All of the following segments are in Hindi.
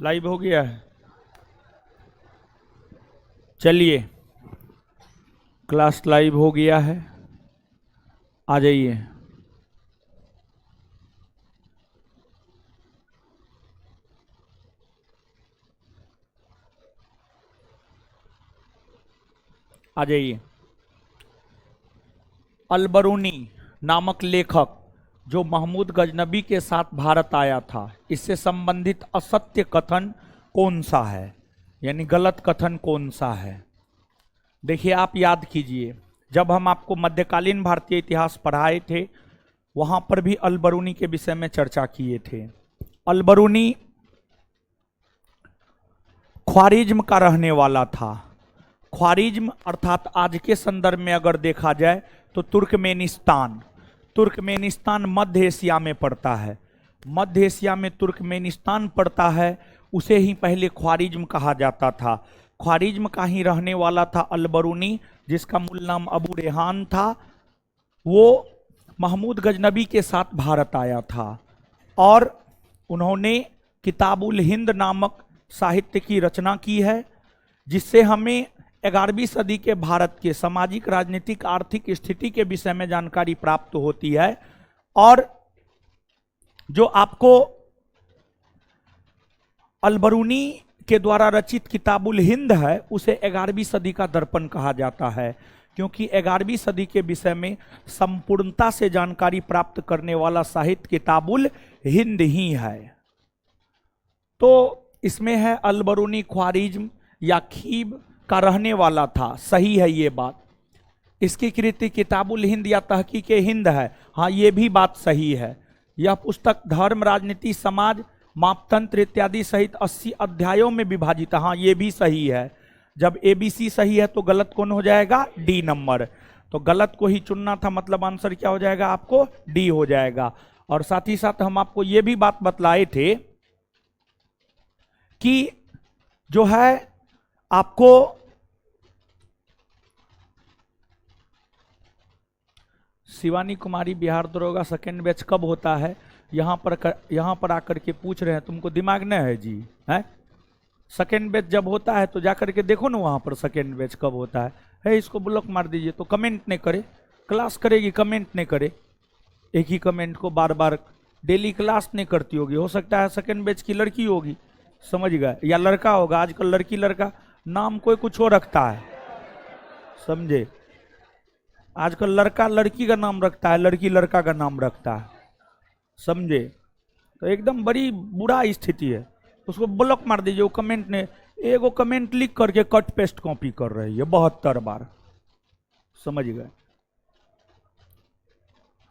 लाइव हो गया है। चलिए, क्लास लाइव हो गया है, आ जाइए। आ जाइए। अलबरूनी नामक लेखक जो महमूद गजनबी के साथ भारत आया था, इससे संबंधित असत्य कथन कौन सा है, यानी गलत कथन कौन सा है? देखिए, आप याद कीजिए, जब हम आपको मध्यकालीन भारतीय इतिहास पढ़ाए थे, वहां पर भी अलबरूनी के विषय में चर्चा किए थे। अलबरूनी ख्वारिज्म का रहने वाला था। ख्वारिज्म अर्थात आज के संदर्भ में अगर देखा जाए तो तुर्कमेनिस्तान, तुर्कमेनिस्तान मध्य एशिया में पड़ता है। मध्य एशिया में तुर्कमेनिस्तान पड़ता है, उसे ही पहले ख्वारिज्म कहा जाता था। ख्वारिज्म का ही रहने वाला था अलबरूनी, जिसका मूल नाम अबू रेहान था। वो महमूद गजनबी के साथ भारत आया था और उन्होंने किताबुल हिंद नामक साहित्य की रचना की है, जिससे हमें 11वीं सदी के भारत के सामाजिक, राजनीतिक, आर्थिक स्थिति के विषय में जानकारी प्राप्त होती है। और जो आपको अलबरूनी के द्वारा रचित किताबुल हिंद है, उसे 11वीं सदी का दर्पण कहा जाता है, क्योंकि 11वीं सदी के विषय में संपूर्णता से जानकारी प्राप्त करने वाला साहित्य किताबुल हिंद ही है। तो इसमें है अलबरूनी ख्वारिज्म या खीब का रहने वाला था, सही है ये बात। इसकी कृति किताबुल हिंद या तहकीक हिंद है, हाँ ये भी बात सही है। यह पुस्तक धर्म, राजनीति, समाज, मापतंत्र इत्यादि सहित 80 अध्यायों में विभाजित है, हाँ ये भी सही है। जब ABC सही है तो गलत कौन हो जाएगा? D number. तो गलत को ही चुनना था, मतलब आंसर क्या हो जाएगा आपको? D हो जाएगा। और साथ ही साथ हम आपको ये भी बात बतलाए थे कि जो है आपको शिवानी कुमारी बिहार दरोगा सेकेंड बैच कब होता है, यहां पर आकर के पूछ रहे हैं। तुमको दिमाग नहीं है जी? है सेकेंड बैच जब होता है तो जाकर के देखो ना वहां पर सेकेंड बैच कब होता है। इसको ब्लॉक मार दीजिए, तो कमेंट नहीं करे, क्लास करेगी कमेंट नहीं करे। एक ही कमेंट को बार बार डेली क्लास नहीं करती होगी, हो सकता है सेकेंड बैच की लड़की होगी, समझ गए, या लड़का होगा। आजकल लड़की लड़का नाम कोई कुछ और रखता है, समझे। आजकल लड़का लड़की का नाम रखता है, लड़की लड़का का नाम रखता है, समझे। तो एकदम बड़ी बुरा स्थिति है, उसको ब्लॉक मार दीजिए। वो कमेंट ने एगो कमेंट लिख करके कट पेस्ट कॉपी कर रही है 72 बार, समझ गए।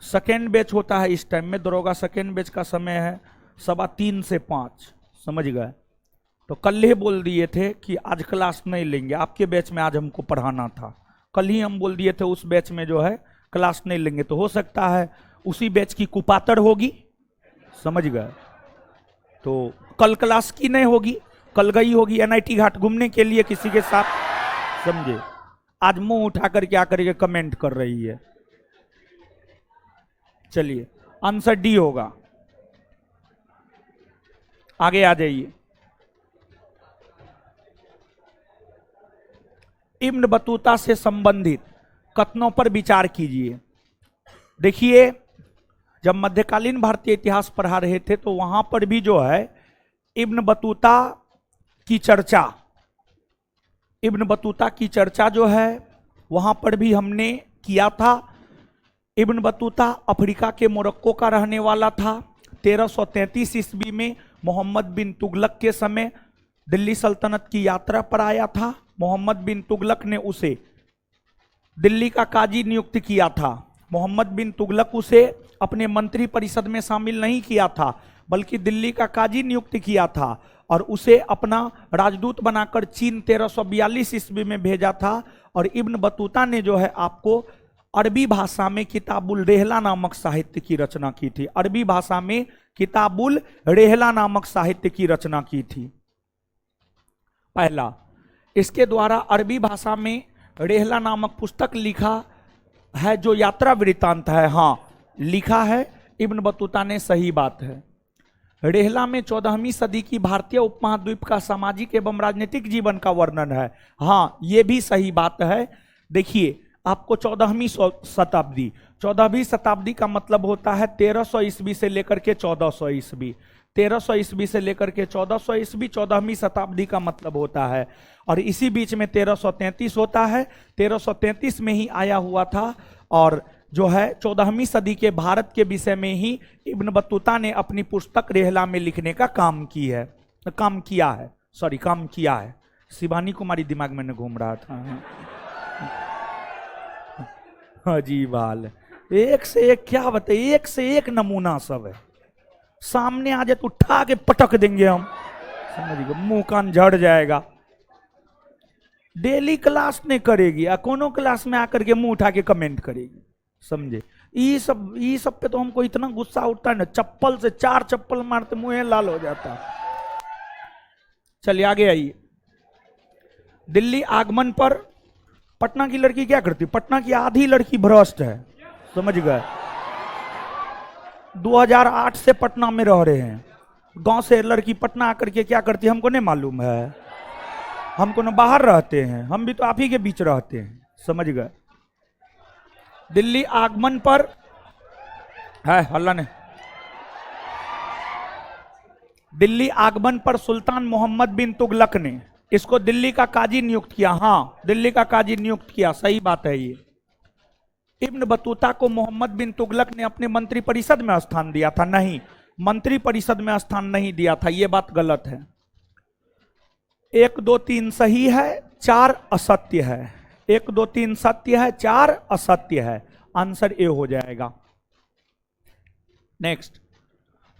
सेकेंड बैच होता है इस टाइम में, दरोगा सेकेंड बैच का समय है 3:15 से 5, समझ गए। तो कल ही बोल दिए थे कि आज क्लास नहीं लेंगे, आपके बैच में आज हमको पढ़ाना था। कल ही हम बोल दिए थे उस बैच में जो है क्लास नहीं लेंगे, तो हो सकता है उसी बैच की कुपातर होगी, समझ गए। तो कल क्लास की नहीं होगी, कल गई होगी NIT घाट घूमने के लिए किसी के साथ, समझे। आज मुंह उठा कर क्या करेंगे, कमेंट कर रही है। चलिए, आंसर D होगा। आगे आ जाइए। इब्न बतूता से संबंधित कथनों पर विचार कीजिए। देखिए, जब मध्यकालीन भारतीय इतिहास पढ़ा रहे थे तो वहां पर भी जो है इब्न बतूता की चर्चा जो है वहां पर भी हमने किया था। इब्न बतूता अफ्रीका के मोरक्को का रहने वाला था। 1333 ईस्वी में मोहम्मद बिन तुगलक के समय दिल्ली सल्तनत की यात्रा पर आया था। मोहम्मद बिन तुगलक ने उसे दिल्ली का काजी नियुक्त किया था। मोहम्मद बिन तुगलक उसे अपने मंत्री परिषद में शामिल नहीं किया था, बल्कि दिल्ली का काजी नियुक्त किया था और उसे अपना राजदूत बनाकर चीन 1342 ईस्वी में भेजा था। और इब्न बतूता ने जो है आपको अरबी भाषा में किताबुल रेहला नामक साहित्य की रचना की थी। अरबी भाषा में किताबुल रेहला नामक साहित्य की रचना की थी। पहला, इसके द्वारा अरबी भाषा में रेहला नामक पुस्तक लिखा है जो यात्रा वृत्तांत है, हाँ लिखा है इब्न बतूता ने, सही बात है। रेहला में 14वीं सदी की भारतीय उपमहाद्वीप का सामाजिक एवं राजनीतिक जीवन का वर्णन है। हाँ, ये भी सही बात है। देखिए, आपको 14वीं शताब्दी, 14वीं शताब्दी का मतलब होता है 1300 ईस्वी से लेकर के 1400 ईस्वी, 1300 ईस्वी से लेकर के 1400 ईस्वी 14वीं शताब्दी का मतलब होता है। और इसी बीच में 1333 होता है, 1333 में ही आया हुआ था। और जो है 14वीं सदी के भारत के विषय में ही इब्न बतूता ने अपनी पुस्तक रेहला में लिखने का काम किया है। शिवानी कुमारी दिमाग में घूम रहा था। अजीब हाल है, एक से एक क्या बताए, एक से एक नमूना सब है। सामने आ जाए तो उठा के पटक देंगे हम, समझिए, मुंह कान झड़ जाएगा। डेली क्लास नहीं करेगी, कोनो क्लास में आकर के मुंह उठा के कमेंट करेगी, समझे। ये सब पे तो हमको इतना गुस्सा उठता है ना, चप्पल से 4 चप्पल मारते मुंह लाल हो जाता। चलिए आगे आइए। दिल्ली आगमन पर पटना की लड़की क्या करती? पटना की आधी लड़की भ्रष्ट है, समझ गए। 2008 से पटना में रह रहे हैं, गांव से लड़की पटना आकर के क्या करती है हमको नहीं मालूम है। हमको न बाहर रहते हैं, हम भी तो आप ही के बीच रहते हैं, समझ गए। दिल्ली आगमन पर है हल्ला ने। दिल्ली आगमन पर सुल्तान मोहम्मद बिन तुगलक ने इसको दिल्ली का काजी नियुक्त किया। हाँ, दिल्ली का काजी नियुक्त किया, सही बात है ये। इब्न बतूता को मोहम्मद बिन तुगलक ने अपने मंत्री परिषद में स्थान दिया था? नहीं, मंत्री परिषद में स्थान नहीं दिया था, ये बात गलत है। 1 2 3 सही है, 4 असत्य है। 1 2 3 सत्य है, 4 असत्य है। आंसर ए हो जाएगा। नेक्स्ट,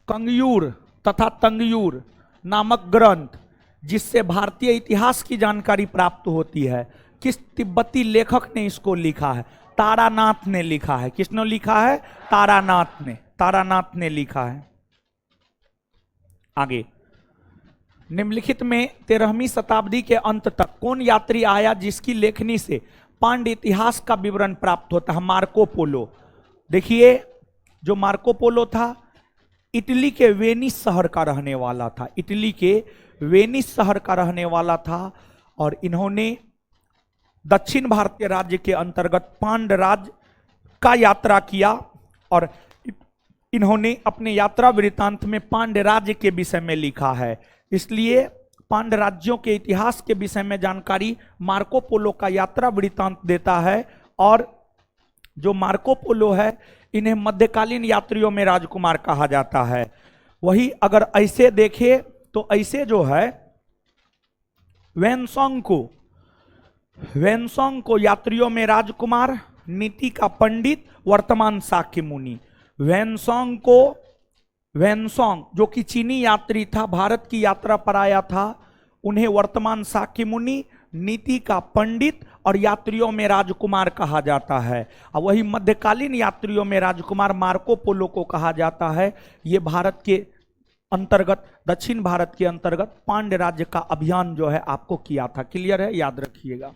कंगयूर तथा तंगयूर नामक ग्रंथ जिससे भारतीय इतिहास की जानकारी प्राप्त होती है, किस तिब्बती लेखक ने इसको लिखा है? तारानाथ ने लिखा है। किसने लिखा है? तारानाथ ने लिखा है। आगे, निम्नलिखित में 13वीं शताब्दी के अंत तक कौन यात्री आया जिसकी लेखनी से पांड्य इतिहास का विवरण प्राप्त होता है? Marco Polo. देखिए, जो मार्को पोलो था इटली के वेनिस शहर का रहने वाला था, इटली के वेनिस शहर का रहने वाला था। और इन्होंने दक्षिण भारतीय राज्य के अंतर्गत पांड्य राज्य का यात्रा किया और इन्होंने अपने यात्रा वृत्तांत में पांड्य राज्य के विषय में लिखा है। इसलिए पांड्य राज्यों के इतिहास के विषय में जानकारी मार्को पोलो का यात्रा वृत्तांत देता है। और जो मार्को पोलो है, इन्हें मध्यकालीन यात्रियों में राजकुमार कहा जाता है। वही अगर ऐसे देखें तो ऐसे जो है वेनसोंग को यात्रियों में राजकुमार, नीति का पंडित, वर्तमान शाक्य मुनि। वेनसोंग जो कि चीनी यात्री था, भारत की यात्रा पर आया था, उन्हें वर्तमान शाक्य मुनि, नीति का पंडित और यात्रियों में राजकुमार कहा जाता है। और वही मध्यकालीन यात्रियों में राजकुमार मार्को पोलो को कहा जाता है। ये भारत के अंतर्गत, दक्षिण भारत के अंतर्गत पांड्य राज्य का अभियान जो है आपको किया था। क्लियर है? याद रखिएगा।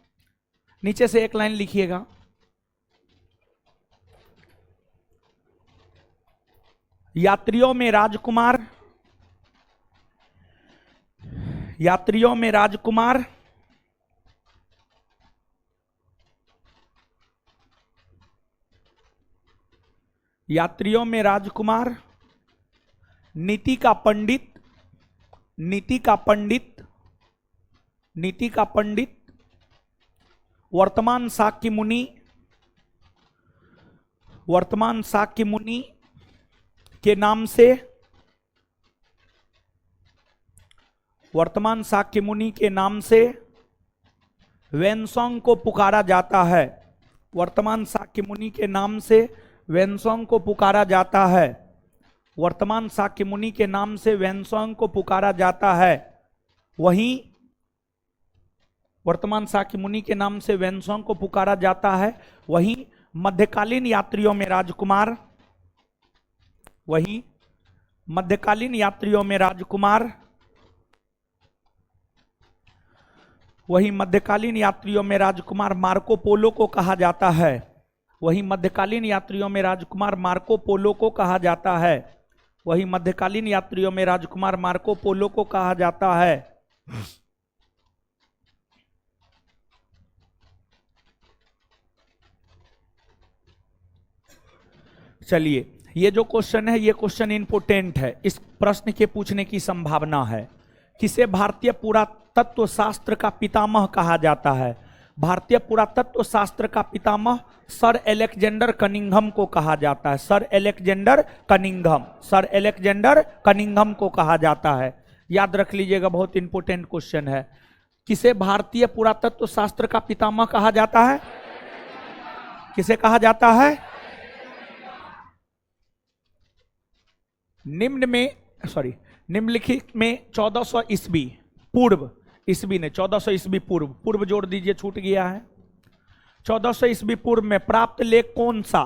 नीचे से एक लाइन लिखिएगा। यात्रियों में राजकुमार, यात्रियों में राजकुमार, यात्रियों में राजकुमार, नीति का पंडित, नीति का पंडित, नीति का पंडित, वर्तमान शाक्य मुनि, वर्तमान शाक्य मुनि के नाम से, वर्तमान शाक्य मुनि के नाम से वेनसोंग को पुकारा जाता है। वर्तमान शाक्य मुनि के नाम से वेनसोंग को पुकारा जाता है। वर्तमान शाक्य मुनि के नाम से वेनसोंग को पुकारा जाता है। वहीं वर्तमान शाक्य मुनि के नाम से वेनसोंग को पुकारा जाता है। वहीं मध्यकालीन यात्रियों में राजकुमार, वहीं मध्यकालीन यात्रियों में राजकुमार, वहीं मध्यकालीन यात्रियों में राजकुमार मार्को पोलो को कहा जाता है। वहीं मध्यकालीन यात्रियों में राजकुमार मार्को पोलो को कहा जाता है। वही मध्यकालीन यात्रियों में राजकुमार मार्को पोलो को कहा जाता है। चलिए, ये जो क्वेश्चन है, ये क्वेश्चन इंपोर्टेंट है, इस प्रश्न के पूछने की संभावना है। किसे भारतीय पुरातत्व शास्त्र का पितामह कहा जाता है? भारतीय पुरातत्व शास्त्र का पितामह सर एलेक्जेंडर कनिंघम को कहा जाता है। Sir Alexander Cunningham, sir Alexander Cunningham को कहा जाता है। याद रख लीजिएगा, बहुत इंपोर्टेंट क्वेश्चन है। किसे भारतीय पुरातत्व शास्त्र का पितामह कहा जाता है? किसे कहा जाता है? निम्नलिखित में 1400 ईस्वी पूर्व, ईस्वी ने 1400 ईस्वी पूर्व जोड़ दीजिए, छूट गया है। 1400 ईस्वी पूर्व में प्राप्त लेख कौन सा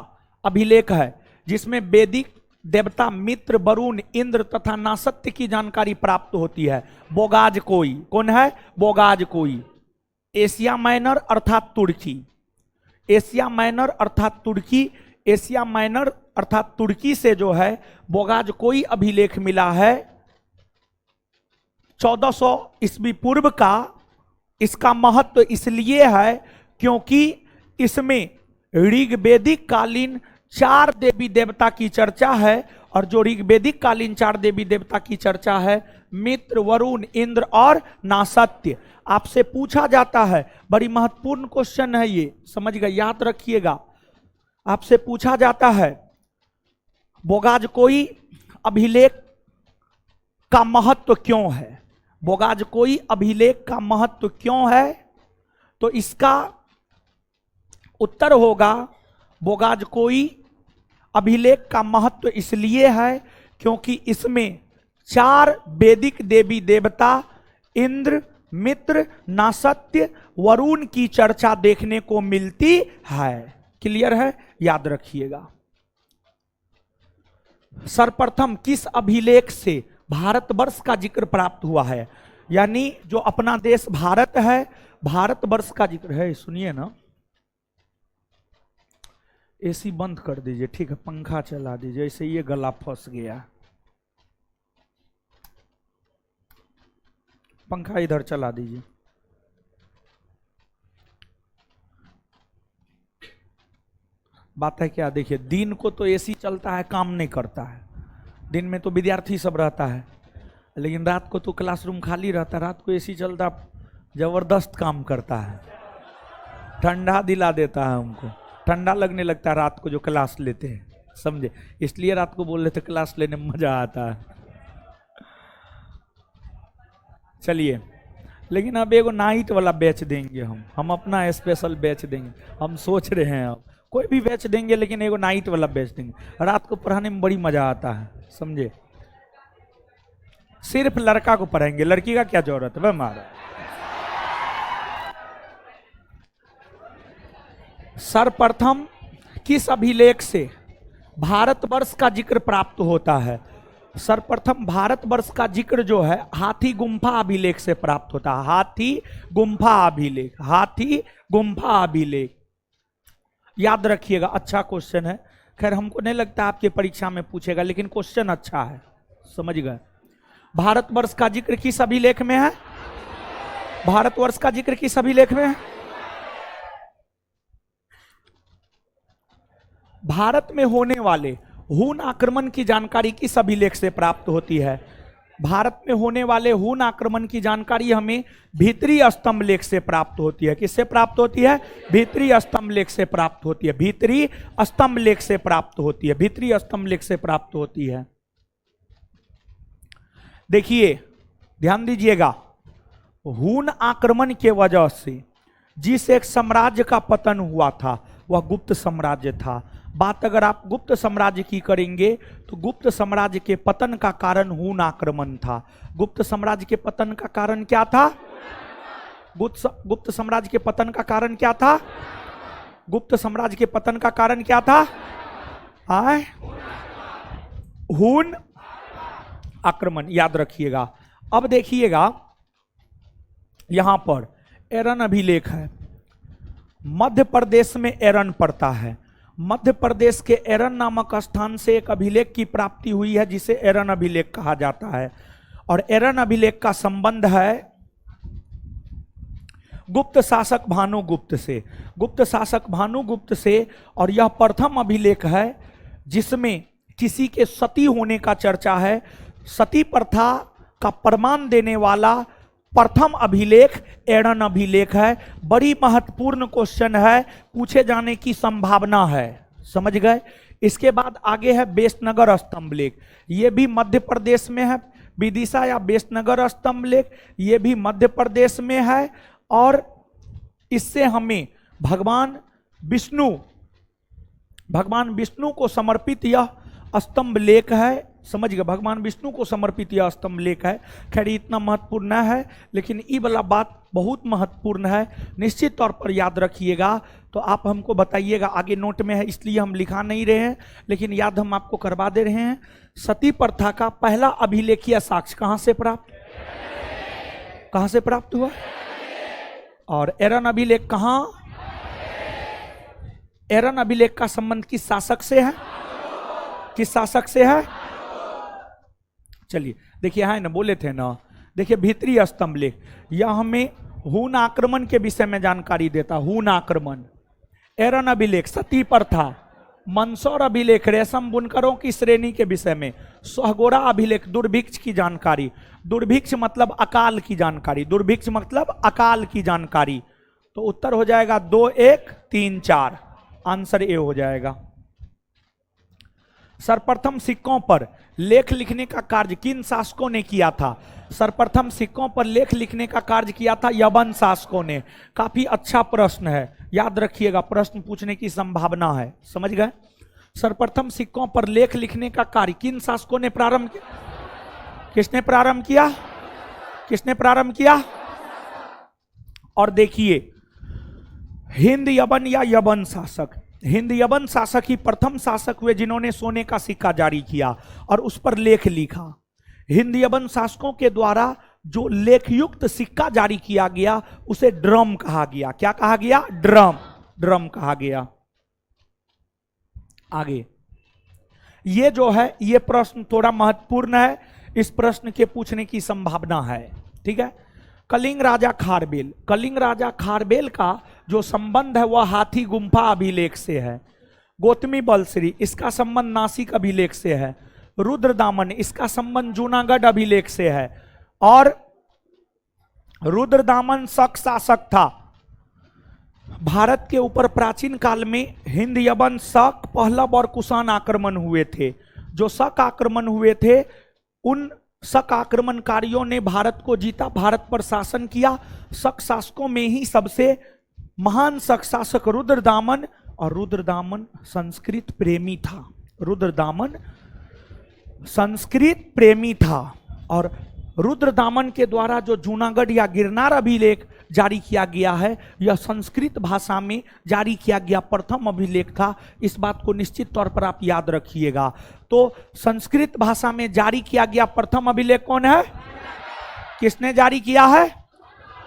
अभिलेख है जिसमें वैदिक देवता मित्र, वरुण, इंद्र तथा नासत्य की जानकारी प्राप्त होती है? बोगाज कोई। कौन है? बोगाज कोई। एशिया माइनर अर्थात तुर्की, एशिया माइनर अर्थात तुर्की, एशिया माइनर अर्थात तुर्की से जो है बोगाज कोई अभिलेख मिला है 1400 ईस्वी पूर्व का। इसका महत्व इसलिए है क्योंकि इसमें ऋग्वेदिक कालीन 4 देवी देवता की चर्चा है, और जो ऋग्वेदिक कालीन 4 देवी देवता की चर्चा है, मित्र, वरुण, इंद्र और नासत्य। आपसे पूछा जाता है, बड़ी महत्वपूर्ण क्वेश्चन है ये, समझ गए, याद रखिएगा। आपसे पूछा जाता है बोगाज कोई अभिलेख का महत्व क्यों है? बोगाज कोई अभिलेख का महत्व क्यों है? तो इसका उत्तर होगा, बोगाज कोई अभिलेख का महत्व इसलिए है क्योंकि इसमें 4 वैदिक देवी देवता इंद्र, मित्र, नासत्य, वरुण की चर्चा देखने को मिलती है। क्लियर है? याद रखिएगा। सर्वप्रथम किस अभिलेख से भारतवर्ष का जिक्र प्राप्त हुआ है? यानी जो अपना देश भारत है, भारतवर्ष का जिक्र है। सुनिए ना, एसी बंद कर दीजिए, ठीक है, पंखा चला दीजिए, ऐसे ये गला फंस गया। पंखा इधर चला दीजिए। बात है क्या, देखिए, दिन को तो एसी चलता है, काम नहीं करता है। दिन में तो विद्यार्थी सब रहता है, लेकिन रात को तो क्लासरूम खाली रहता है। रात को एसी चलता, जबरदस्त काम करता है, ठंडा दिला देता है हमको, ठंडा लगने लगता है रात को जो क्लास लेते हैं, समझे? इसलिए रात को बोल रहे थे क्लास लेने में मजा आता है। चलिए, लेकिन अब एगो नाइट वाला बैच देंगे हम अपना स्पेशल बैच देंगे। हम सोच रहे हैं अब कोई भी बैच देंगे, लेकिन एगो नाइट वाला बैच देंगे। रात को पढ़ाने में बड़ी मजा आता है, समझे? सिर्फ लड़का को पढ़ाएंगे, लड़की का क्या जरूरत है हमारा। सर्वप्रथम किस अभिलेख से भारतवर्ष का जिक्र प्राप्त होता है? सर्वप्रथम भारतवर्ष का जिक्र जो है हाथी गुम्फा अभिलेख से प्राप्त होता है। हाथी गुम्फा अभिलेख, हाथी गुम्फा अभिलेख, याद रखिएगा। अच्छा क्वेश्चन है, खैर हमको नहीं लगता आपके परीक्षा में पूछेगा, लेकिन क्वेश्चन अच्छा है, समझ गए। भारतवर्ष का जिक्र किस अभिलेख में है? भारतवर्ष का जिक्र किस अभिलेख में है? भारत में होने वाले हून आक्रमण की जानकारी किस अभिलेख से प्राप्त होती है? भारत में होने वाले हून आक्रमण की जानकारी हमें भीतरी स्तंभ लेख से प्राप्त होती है। किससे प्राप्त होती है? भीतरी स्तंभ लेख से प्राप्त होती है। भीतरी स्तंभ लेख से प्राप्त होती है। भीतरी स्तंभ लेख से प्राप्त होती है। देखिए, ध्यान दीजिएगा, हून आक्रमण के वजह से जिस एक साम्राज्य का पतन हुआ था वह गुप्त साम्राज्य था। बात अगर आप गुप्त साम्राज्य की करेंगे तो गुप्त साम्राज्य के पतन का कारण हून आक्रमण था। गुप्त साम्राज्य के पतन का कारण क्या था? गुप्त साम्राज्य के पतन का कारण क्या था? गुप्त साम्राज्य के पतन का कारण क्या था? हून आक्रमण, याद रखिएगा। अब देखिएगा, यहां पर एरन अभिलेख है। मध्य प्रदेश में एरन पड़ता है। मध्य प्रदेश के एरन नामक स्थान से एक अभिलेख की प्राप्ति हुई है जिसे एरन अभिलेख कहा जाता है। और एरन अभिलेख का संबंध है गुप्त शासक भानुगुप्त से, गुप्त शासक भानुगुप्त से। और यह प्रथम अभिलेख है जिसमें किसी के सती होने का चर्चा है। सती प्रथा का प्रमाण देने वाला प्रथम अभिलेख एरन अभिलेख है। बड़ी महत्वपूर्ण क्वेश्चन है, पूछे जाने की संभावना है, समझ गए। इसके बाद आगे है बेसनगर स्तंभ लेख, ये भी मध्य प्रदेश में है। विदिशा या बेसनगर स्तंभ लेख ये भी मध्य प्रदेश में है। और इससे हमें भगवान विष्णु को समर्पित यह स्तंभ लेख है, समझ गए। भगवान विष्णु को समर्पित यह स्तंभ लेख है। खैर इतना महत्वपूर्ण न है, लेकिन ये वाला बात बहुत महत्वपूर्ण है, निश्चित तौर पर याद रखिएगा। तो आप हमको बताइएगा, आगे नोट में है इसलिए हम लिखा नहीं रहे हैं, लेकिन याद हम आपको करवा दे रहे हैं। सती प्रथा का पहला अभिलेखीय साक्ष्य कहां से प्राप्त हुआ? और एरन अभिलेख कहां? एरन अभिलेख का संबंध किस शासक से है? किस शासक से है? चलिए देखिए, है ना, बोले थे ना, देखिए भीतरी स्तंभ लेख यह हमें हून आक्रमण के विषय में जानकारी देता। हून आक्रमण, एरन अभिलेख सती प्रथा, मंदसौर अभिलेख रेशम बुनकरों की श्रेणी के विषय में, सोहगोरा अभिलेख दुर्भिक्ष की जानकारी। दुर्भिक्ष मतलब अकाल की जानकारी, दुर्भिक्ष मतलब अकाल की जानकारी। तो उत्तर हो जाएगा 2, 1, 3, 4, आंसर ए हो जाएगा। सर्वप्रथम सिक्कों पर लेख लिखने का कार्य किन शासकों ने किया था? सर्वप्रथम सिक्कों पर लेख लिखने का कार्य किया था यवन शासकों ने। काफी अच्छा प्रश्न है, याद रखिएगा, प्रश्न पूछने की संभावना है, समझ गए। सर्वप्रथम सिक्कों पर लेख लिखने का कार्य किन शासकों ने प्रारंभ किया? किसने प्रारंभ किया? किसने प्रारंभ किया? और देखिए, हिंद यवन या यवन शासक, हिंद यवन शासक ही प्रथम शासक हुए जिन्होंने सोने का सिक्का जारी किया और उस पर लेख लिखा। हिंद यवन शासकों के द्वारा जो लेखयुक्त सिक्का जारी किया गया उसे ड्रम कहा गया। क्या कहा गया? ड्रम, ड्रम कहा गया। आगे ये जो है, ये प्रश्न थोड़ा महत्वपूर्ण है, इस प्रश्न के पूछने की संभावना है, ठीक है। कलिंग राजा खारबेल, कलिंग राजा खारबेल का जो संबंध है वह हाथी गुम्फा अभिलेख से है। गौतमी बलश्री, इसका संबंध नासिक अभिलेख से है। रुद्रदामन, इसका संबंध जूनागढ़ अभिलेख से है। और रुद्रदामन शक शासक था। भारत के ऊपर प्राचीन काल में हिंद यवन शक, पहलव और कुषाण आक्रमण हुए थे। जो शक आक्रमण हुए थे उन शक आक्रमणकारियों ने भारत को जीता, भारत पर शासन किया। शक शासकों में ही सबसे महान शक शासक रुद्रदामन, और रुद्रदामन संस्कृत प्रेमी था। रुद्रदामन संस्कृत प्रेमी था। और रुद्रदामन के द्वारा जो जूनागढ़ या गिरनार अभिलेख जारी किया गया है, यह संस्कृत भाषा में जारी किया गया प्रथम अभिलेख था। इस बात को निश्चित तौर पर आप याद रखिएगा। तो संस्कृत भाषा में जारी किया गया प्रथम अभिलेख कौन है? किसने जारी किया है?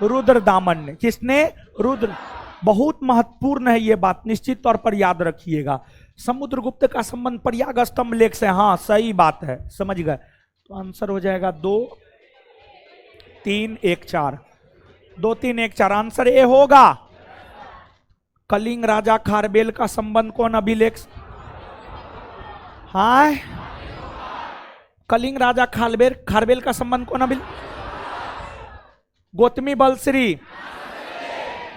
रुद्रदामन ने। किसने? रुद्र। बहुत महत्वपूर्ण है ये बात, निश्चित तौर पर याद रखिएगा। समुद्रगुप्त का संबंध प्रयाग स्तंभ लेख से, हाँ सही बात है, समझ गए। तो आंसर हो जाएगा 2, 3, 1, 4, 2, 3, 1, 4, आंसर ए होगा। कलिंग राजा खारबेल का संबंध कौन अभिलेख? हाँ, कलिंग राजा खारबेल का संबंध कौन अभिलेख? गौतमी बलश्री,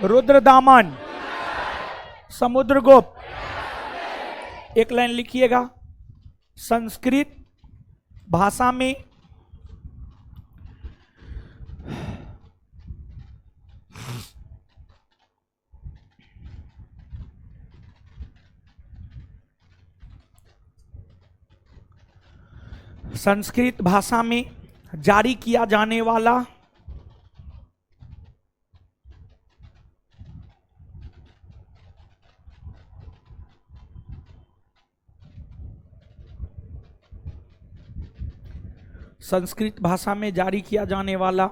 रुद्रदामन, समुद्रगुप्त। एक लाइन लिखिएगा, संस्कृत भाषा में जारी किया जाने वाला संस्कृत भाषा में जारी किया जाने वाला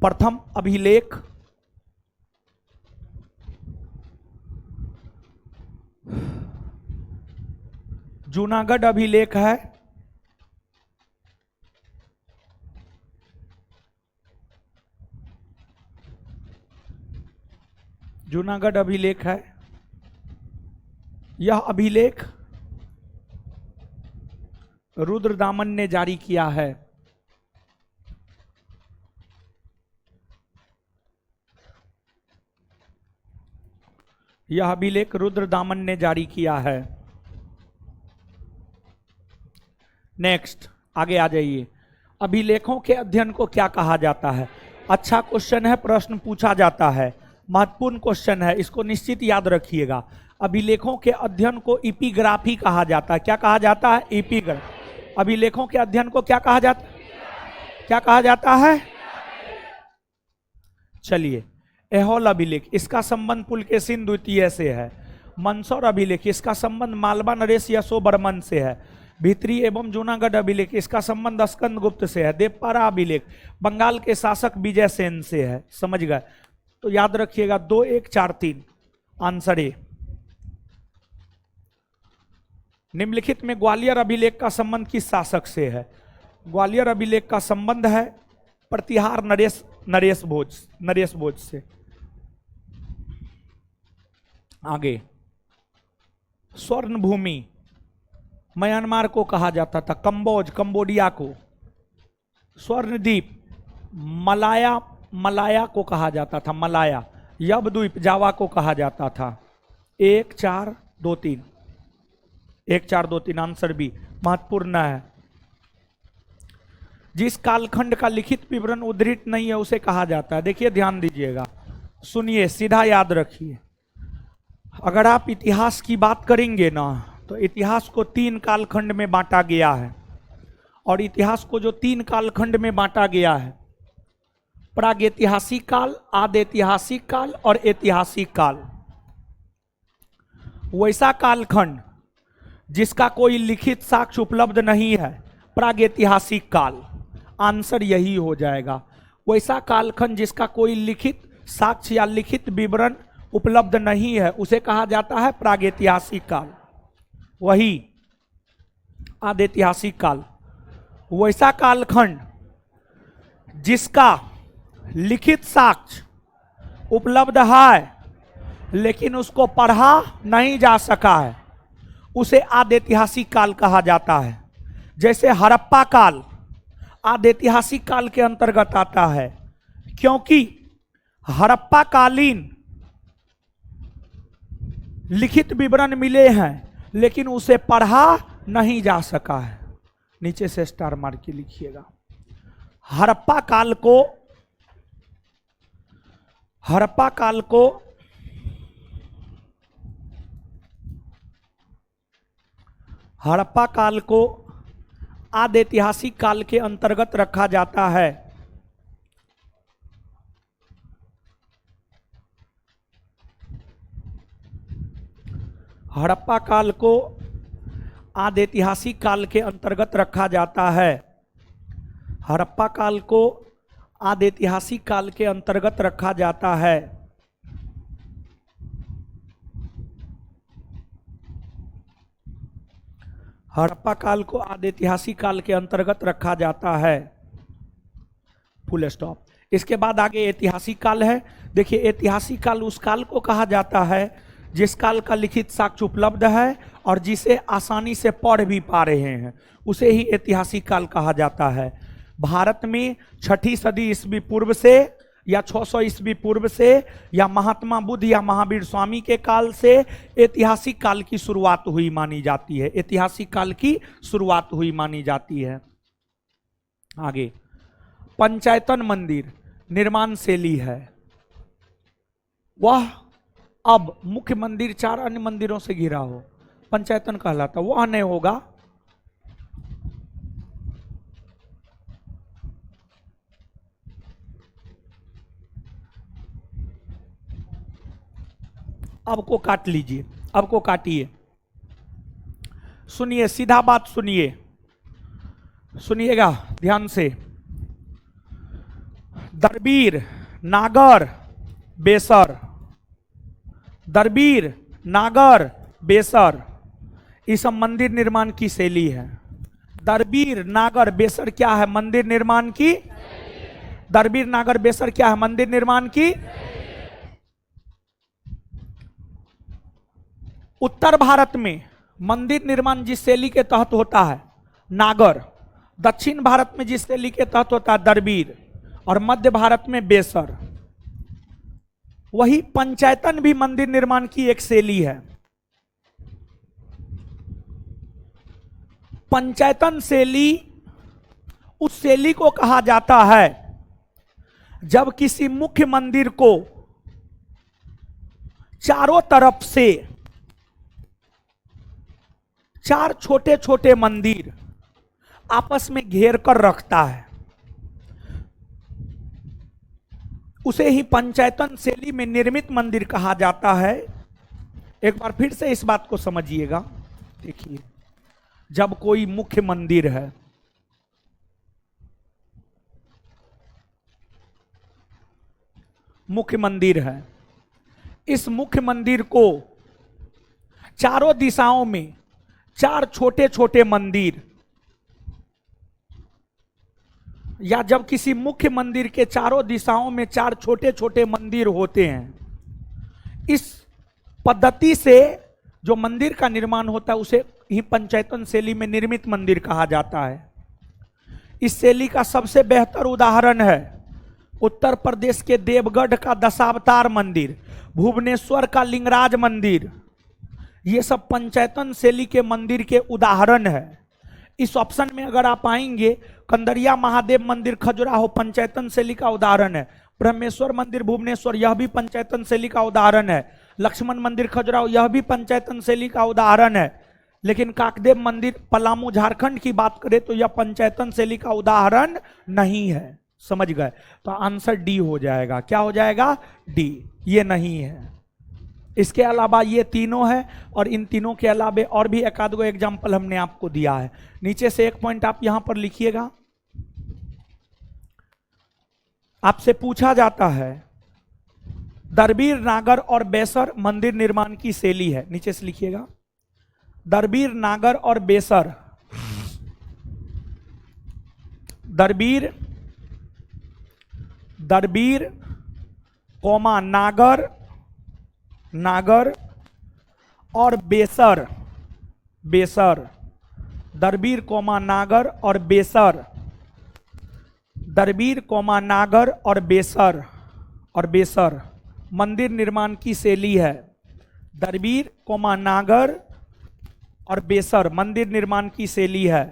प्रथम अभिलेख जूनागढ़ अभिलेख है, जूनागढ़ अभिलेख है। यह अभिलेख रुद्रदामन ने जारी किया है। यह अभिलेख रुद्रदामन ने जारी किया है। नेक्स्ट, आगे आ जाइए। अभिलेखों के अध्ययन को क्या कहा जाता है? अच्छा क्वेश्चन है, प्रश्न पूछा जाता है, महत्वपूर्ण क्वेश्चन है, इसको निश्चित याद रखिएगा। अभिलेखों के अध्ययन को इपिग्राफी कहा जाता है। क्या कहा जाता है? इपिग्राफी। अभिलेखों के अध्ययन को क्या कहा जाता है? क्या कहा जाता है? चलिए, एहोल अभिलेख, इसका संबंध पुलकेशिन द्वितीय से है। मंदसौर अभिलेख, इसका संबंध मालवा नरेश यशोवर्मन से है। भीतरी एवं जूनागढ़ अभिलेख, इसका संबंध स्कंदगुप्त से है। देवपारा अभिलेख बंगाल के शासक विजय सेन से है। समझ गए? तो याद रखिएगा 2 1 4 3 आंसर ए। निम्नलिखित में ग्वालियर अभिलेख का संबंध किस शासक से है? ग्वालियर अभिलेख का संबंध है प्रतिहार नरेश भोज से। आगे, स्वर्ण भूमि म्यांमार को कहा जाता था, कंबोडिया को। स्वर्णद्वीप मलाया को कहा जाता था, मलाया। यवद्वीप जावा को कहा जाता था। 1 4 2 3 1 4 2 3 आंसर बी महत्वपूर्ण है। जिस कालखंड का लिखित विवरण उद्धृत नहीं है उसे कहा जाता है। देखिए, ध्यान दीजिएगा, सुनिए, सीधा याद रखिए। अगर आप इतिहास की बात करेंगे ना, तो इतिहास को 3 कालखंड में बांटा गया है। और इतिहास को जो 3 कालखंड में बांटा गया है, प्रागैतिहासिक काल, आदिऐतिहासिक काल और ऐतिहासिक काल। वैसा कालखंड जिसका कोई लिखित साक्ष्य उपलब्ध नहीं है, प्रागैतिहासिक काल, आंसर यही हो जाएगा। वैसा कालखंड जिसका कोई लिखित साक्ष्य या लिखित विवरण उपलब्ध नहीं है उसे कहा जाता है प्रागैतिहासिक काल। वही आदिऐतिहासिक काल। वैसा कालखंड जिसका लिखित साक्ष्य उपलब्ध है लेकिन उसको पढ़ा नहीं जा सका है, उसे आदिऐतिहासिक काल कहा जाता है। जैसे हड़प्पा काल आदिऐतिहासिक काल के अंतर्गत आता है, क्योंकि हड़प्पा कालीन लिखित विवरण मिले हैं लेकिन उसे पढ़ा नहीं जा सका है। नीचे से स्टार मार के लिखिएगा। हड़प्पा काल को आदिऐतिहासिक काल के अंतर्गत रखा जाता है। हड़प्पा काल को आदिऐतिहासिक काल के अंतर्गत रखा जाता है। हड़प्पा काल को आदिऐतिहासिक काल के अंतर्गत रखा जाता है। हड़प्पा काल को आदिऐतिहासिक काल के अंतर्गत रखा जाता है। Full stop. इसके बाद आगे ऐतिहासिक काल है। देखिए, ऐतिहासिक काल उस काल को कहा जाता है जिस काल का लिखित साक्ष्य उपलब्ध है और जिसे आसानी से पढ़ भी पा रहे हैं, उसे ही ऐतिहासिक काल कहा जाता है। भारत में 6ठी सदी ईस्वी पूर्व से या 600 ईस्वी पूर्व से या महात्मा बुद्ध या महावीर स्वामी के काल से ऐतिहासिक काल की शुरुआत हुई मानी जाती है। ऐतिहासिक काल की शुरुआत हुई मानी जाती है। आगे, पंचायतन मंदिर निर्माण शैली है। वह अब मुख्य मंदिर 4 अन्य मंदिरों से घिरा हो, पंचायतन कहलाता। वह नहीं होगा। अब को काट लीजिए, अब को काटिए। सुनिए, सीधा बात सुनिए, सुनिएगा ध्यान से। दरबीर, नागर, बेसर, दरबीर, नागर, बेसर, ये सब मंदिर निर्माण की शैली है। दरबीर नागर बेसर क्या है? मंदिर निर्माण की। दरबीर नागर बेसर क्या है? मंदिर निर्माण की। उत्तर भारत में मंदिर निर्माण जिस शैली के तहत होता है नागर, दक्षिण भारत में जिस शैली के तहत होता है दरबीर, और मध्य भारत में बेसर। वही पंचायतन भी मंदिर निर्माण की एक शैली है। पंचायतन शैली उस शैली को कहा जाता है जब किसी मुख्य मंदिर को चारों तरफ से चार छोटे छोटे मंदिर आपस में घेर कर रखता है, उसे ही पंचायतन शैली में निर्मित मंदिर कहा जाता है। एक बार फिर से इस बात को समझिएगा। देखिए, जब कोई मुख्य मंदिर है, मुख्य मंदिर है, इस मुख्य मंदिर को चारों दिशाओं में चार छोटे छोटे मंदिर, या जब किसी मुख्य मंदिर के चारों दिशाओं में चार छोटे छोटे मंदिर होते हैं, इस पद्धति से जो मंदिर का निर्माण होता है उसे ही पंचायतन शैली में निर्मित मंदिर कहा जाता है। इस शैली का सबसे बेहतर उदाहरण है उत्तर प्रदेश के देवगढ़ का दशावतार मंदिर, भुवनेश्वर का लिंगराज मंदिर। ये सब पंचायतन शैली के मंदिर के उदाहरण है। इस ऑप्शन में अगर आप आएंगे, कंदरिया महादेव मंदिर खजुराहो पंचायतन शैली का उदाहरण है। ब्रह्मेश्वर मंदिर भुवनेश्वर यह भी पंचायतन शैली का उदाहरण है। लक्ष्मण मंदिर खजुराहो यह भी पंचायतन शैली का उदाहरण है। लेकिन काकदेव मंदिर पलामू झारखंड की बात करें तो यह पंचायतन शैली का उदाहरण नहीं है। समझ गए? तो आंसर डी हो जाएगा। क्या हो जाएगा? डी। ये नहीं है। इसके अलावा ये तीनों है, और इन तीनों के अलावा और भी एक आध गो एग्जाम्पल हमने आपको दिया है। नीचे से एक पॉइंट आप यहां पर लिखिएगा। आपसे पूछा जाता है दरबीर नागर और बेसर मंदिर निर्माण की शैली है। नीचे से लिखिएगा, दरबीर नागर और बेसर, दरबीर दरबीर कोमा नागर, नागर और बेसर, बेसर, दरबीर कोमा नागर और बेसर, दरबीर कोमा नागर और बेसर, और बेसर मंदिर निर्माण की शैली है। दरबीर कोमा नागर और बेसर मंदिर निर्माण की शैली है।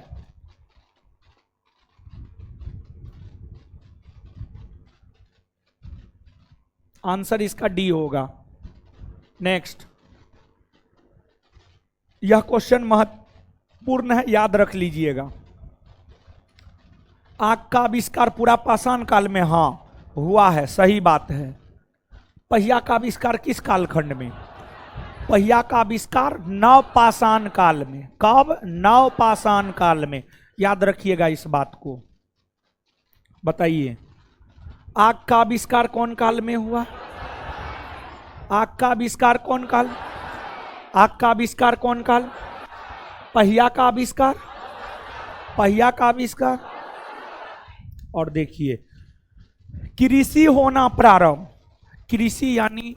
आंसर इसका डी होगा। नेक्स्ट, यह क्वेश्चन महत्वपूर्ण है, याद रख लीजिएगा। आग का आविष्कार पूरा पाषाण काल में, हां हुआ है, सही बात है। पहिया का आविष्कार किस कालखंड में? पहिया का आविष्कार नवपाषाण काल में। कब? नवपाषाण काल में। याद रखिएगा इस बात को। बताइए, आग का आविष्कार कौन काल में हुआ? आग का आविष्कार कौन काल? आग का आविष्कार कौन काल? पहिया का आविष्कार, पहिया का आविष्कार। और देखिए, कृषि होना प्रारंभ, कृषि यानी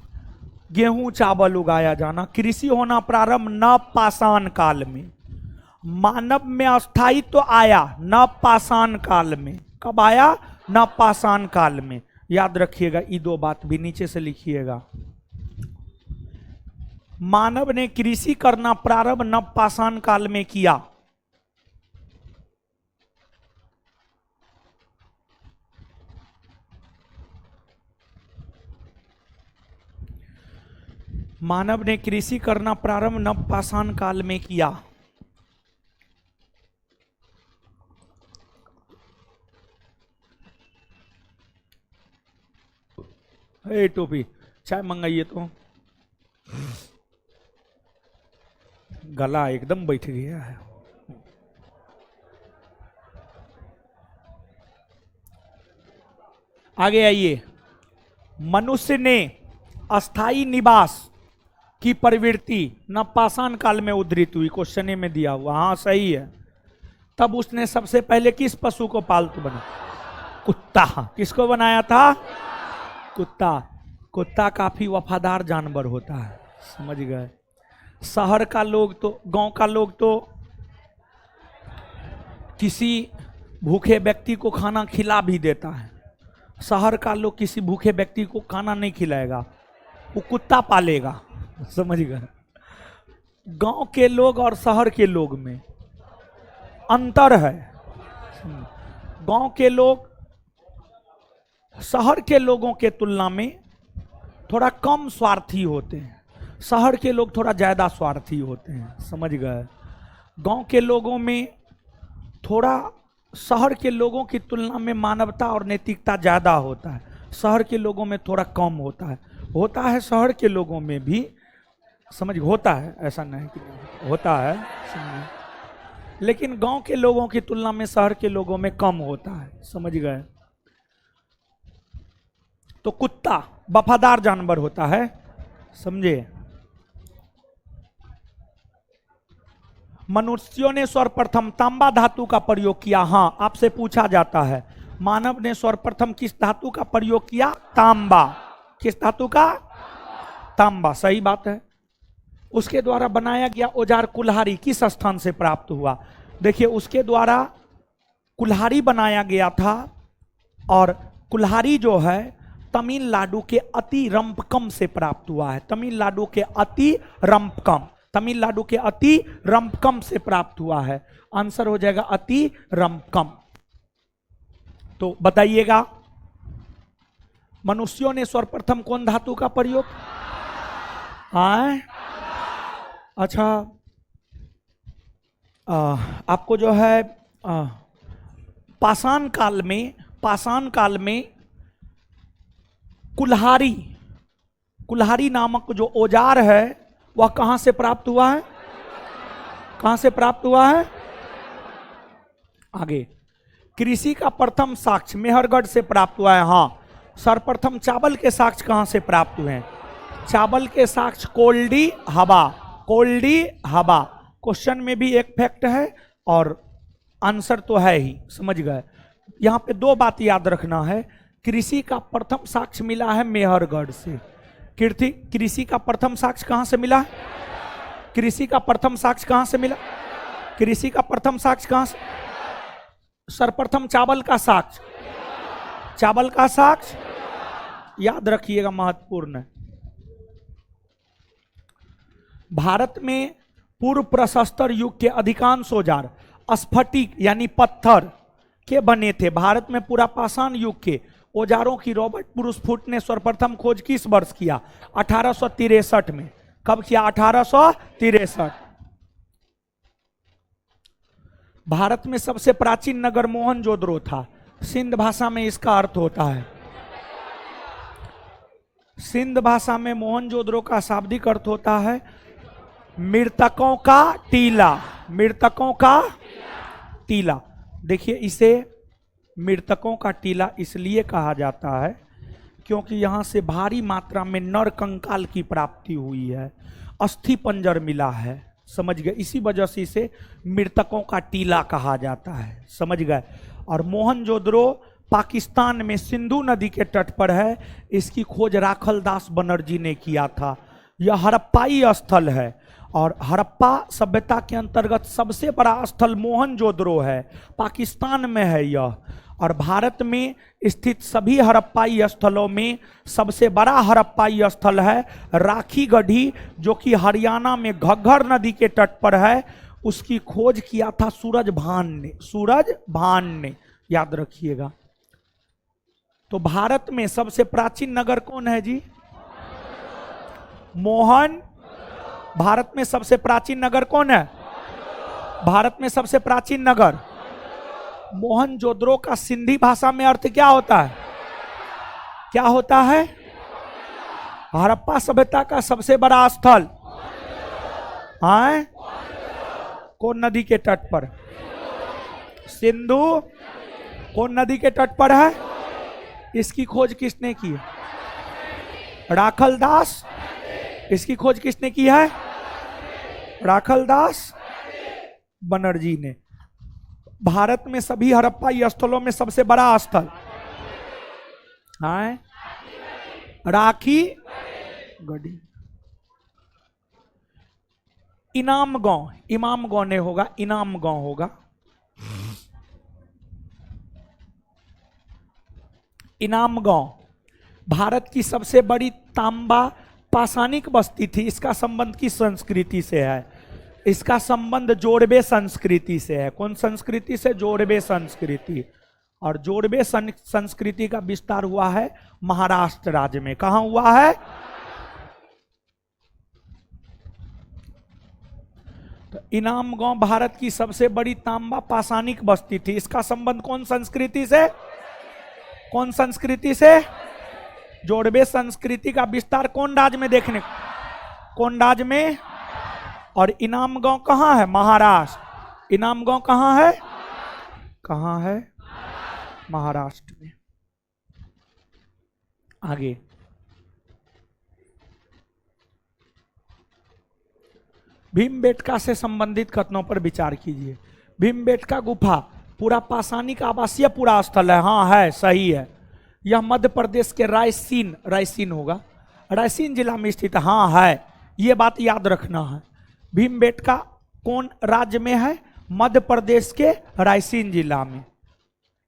गेहूं चावल उगाया जाना, कृषि होना प्रारंभ नवपाषाण काल में। मानव में अस्थायित्व तो आया नवपाषाण काल में। कब आया? नवपाषाण काल में। याद रखिएगा, ये दो बात भी नीचे से लिखिएगा। मानव ने कृषि करना प्रारंभ नवपाषाण काल में किया। मानव ने कृषि करना प्रारंभ नवपाषाण काल में किया। ए टोपी, चाय मंगाइए तो। गला एकदम बैठ गया है। आगे आइए। मनुष्य ने अस्थाई निवास की प्रवृत्ति न पाषाण काल में उद्धृत हुई, क्वेश्चन में दिया हुआ, हाँ सही है। तब उसने सबसे पहले किस पशु को पालतू बनाया? कुत्ता। किसको बनाया था? कुत्ता। कुत्ता काफी वफादार जानवर होता है, समझ गए। शहर का लोग तो, गांव का लोग तो किसी भूखे व्यक्ति को खाना खिला भी देता है। शहर का लोग किसी भूखे व्यक्ति को खाना नहीं खिलाएगा, वो कुत्ता पालेगा, समझ गए। गांव के लोग और शहर के लोग में अंतर है। गांव के लोग शहर के लोगों के तुलना में थोड़ा कम स्वार्थी होते हैं, शहर के लोग थोड़ा ज्यादा स्वार्थी होते हैं, समझ गए। गांव के लोगों में थोड़ा शहर के लोगों की तुलना में मानवता और नैतिकता ज्यादा होता है, शहर के लोगों में थोड़ा कम होता है शहर के लोगों में भी, समझ, होता है, ऐसा नहीं कि नहीं होता है, समझ। लेकिन गांव के लोगों की तुलना में शहर के लोगों में कम होता है, समझ गए। तो कुत्ता वफादार जानवर होता है, समझे। मनुष्यों ने सर्वप्रथम तांबा धातु का प्रयोग किया। हाँ, आपसे पूछा जाता है मानव ने सर्वप्रथम किस धातु का प्रयोग किया? तांबा। किस धातु का? तांबा, सही बात है। उसके द्वारा बनाया गया औजार कुल्हाड़ी किस स्थान से प्राप्त हुआ? देखिए, उसके द्वारा कुल्हाड़ी बनाया गया था, और कुल्हाड़ी जो है तमिलनाडु के अति रंपकम से प्राप्त हुआ है। तमिलनाडु के अति रंपकम से प्राप्त हुआ है। आंसर हो जाएगा अति रंपकम। तो बताइएगा, मनुष्यों ने सर्वप्रथम कौन धातु का प्रयोग? अच्छा, आपको जो है पाषाण काल में कुल्हाड़ी नामक जो औजार है वह कहां से प्राप्त हुआ है? कहां से प्राप्त हुआ है? आगे, कृषि का प्रथम साक्ष्य मेहरगढ़ से प्राप्त हुआ है। हाँ, सर्वप्रथम चावल के साक्ष्य कहां से प्राप्त हुए हैं? चावल के साक्ष्य कोल्डी हवा। क्वेश्चन में भी एक फैक्ट है और आंसर तो है ही, समझ गए। यहां पे दो बात याद रखना है। कृषि का प्रथम साक्ष्य मिला है मेहरगढ़ से। कृषि का प्रथम साक्ष्य कहां से मिला? कृषि का प्रथम साक्ष्य कहां से मिला? कृषि का प्रथम साक्ष्य कहां से? सर्वप्रथम चावल का साक्ष्य याद रखिएगा, महत्वपूर्ण है। भारत में पूर्व प्रशस्तर युग के अधिकांश औजार स्फटिक यानी पत्थर के बने थे। भारत में पूरा पाषाण युग के औजारों की रॉबर्ट ब्रूसफुट ने सर्वप्रथम खोज किस वर्ष किया? 1863 में। कब किया? 1863। भारत में सबसे प्राचीन नगर मोहनजोदड़ो था। सिंध भाषा में इसका अर्थ होता है, सिंध भाषा में मोहनजोदड़ो का शाब्दिक अर्थ होता है मृतकों का टीला। मृतकों का टीला। देखिए, इसे मृतकों का टीला इसलिए कहा जाता है क्योंकि यहां से भारी मात्रा में नर कंकाल की प्राप्ति हुई है, अस्थि पंजर मिला है, समझ गए। इसी वजह से इसे मृतकों का टीला कहा जाता है, समझ गए। और मोहनजोदड़ो पाकिस्तान में सिंधु नदी के तट पर है। इसकी खोज राखल दास बनर्जी ने किया था। यह हड़प्पाई स्थल है और हड़प्पा सभ्यता के अंतर्गत सबसे बड़ा स्थल मोहनजोदड़ो है, पाकिस्तान में है यह। और भारत में स्थित सभी हड़प्पाई स्थलों में सबसे बड़ा हड़प्पाई स्थल है राखी गढ़ी, जो कि हरियाणा में घग्गर नदी के तट पर है। उसकी खोज किया था सूरजभान ने, याद रखिएगा। तो भारत में सबसे प्राचीन नगर कौन है जी? मोहन। भारत में सबसे प्राचीन नगर कौन है? भारत में सबसे प्राचीन नगर मोहनजोदड़ो का सिंधी भाषा में अर्थ क्या होता है? क्या होता है? हड़प्पा सभ्यता का सबसे बड़ा स्थल है कौन नदी के तट पर? सिंधु। कौन नदी के तट पर है? इसकी खोज किसने की? राखल दास इसकी खोज किसने की है? राखलदास बनर्जी ने। भारत में सभी हड़प्पाई स्थलों में सबसे बड़ा स्थल है राखी गढ़ी। इनाम गांव, इमाम गांव ने होगा, इनाम गांव होगा। इनाम गांव भारत की सबसे बड़ी तांबा पाषाणिक बस्ती थी। इसका संबंध किस संस्कृति से है? इसका संबंध जोड़बे संस्कृति से है। कौन संस्कृति से? जोड़बे संस्कृति। और जोड़बे संस्कृति का विस्तार हुआ है महाराष्ट्र राज्य में। कहां हुआ है? तो इनाम गांव भारत की सबसे बड़ी तांबा पाषाणिक बस्ती थी। इसका संबंध कौन संस्कृति से? कौन संस्कृति से? जोड़बे संस्कृति का विस्तार कौन राज्य में देखने? कौन राज्य में? और इनाम गांव कहां है? महाराष्ट्र। इनाम गांव कहां है? कहां है? महाराष्ट्र में। आगे भीमबेटका से संबंधित कथनों पर विचार कीजिए। भीमबेटका गुफा पूरा पाषाणिक आवासीय पूरा स्थल है। हाँ है, सही है। यह मध्य प्रदेश के रायसीन होगा, रायसीन जिला में स्थित। हाँ है, ये बात याद रखना है। भीमबेटका कौन राज्य में है? मध्य प्रदेश के रायसीन जिला में।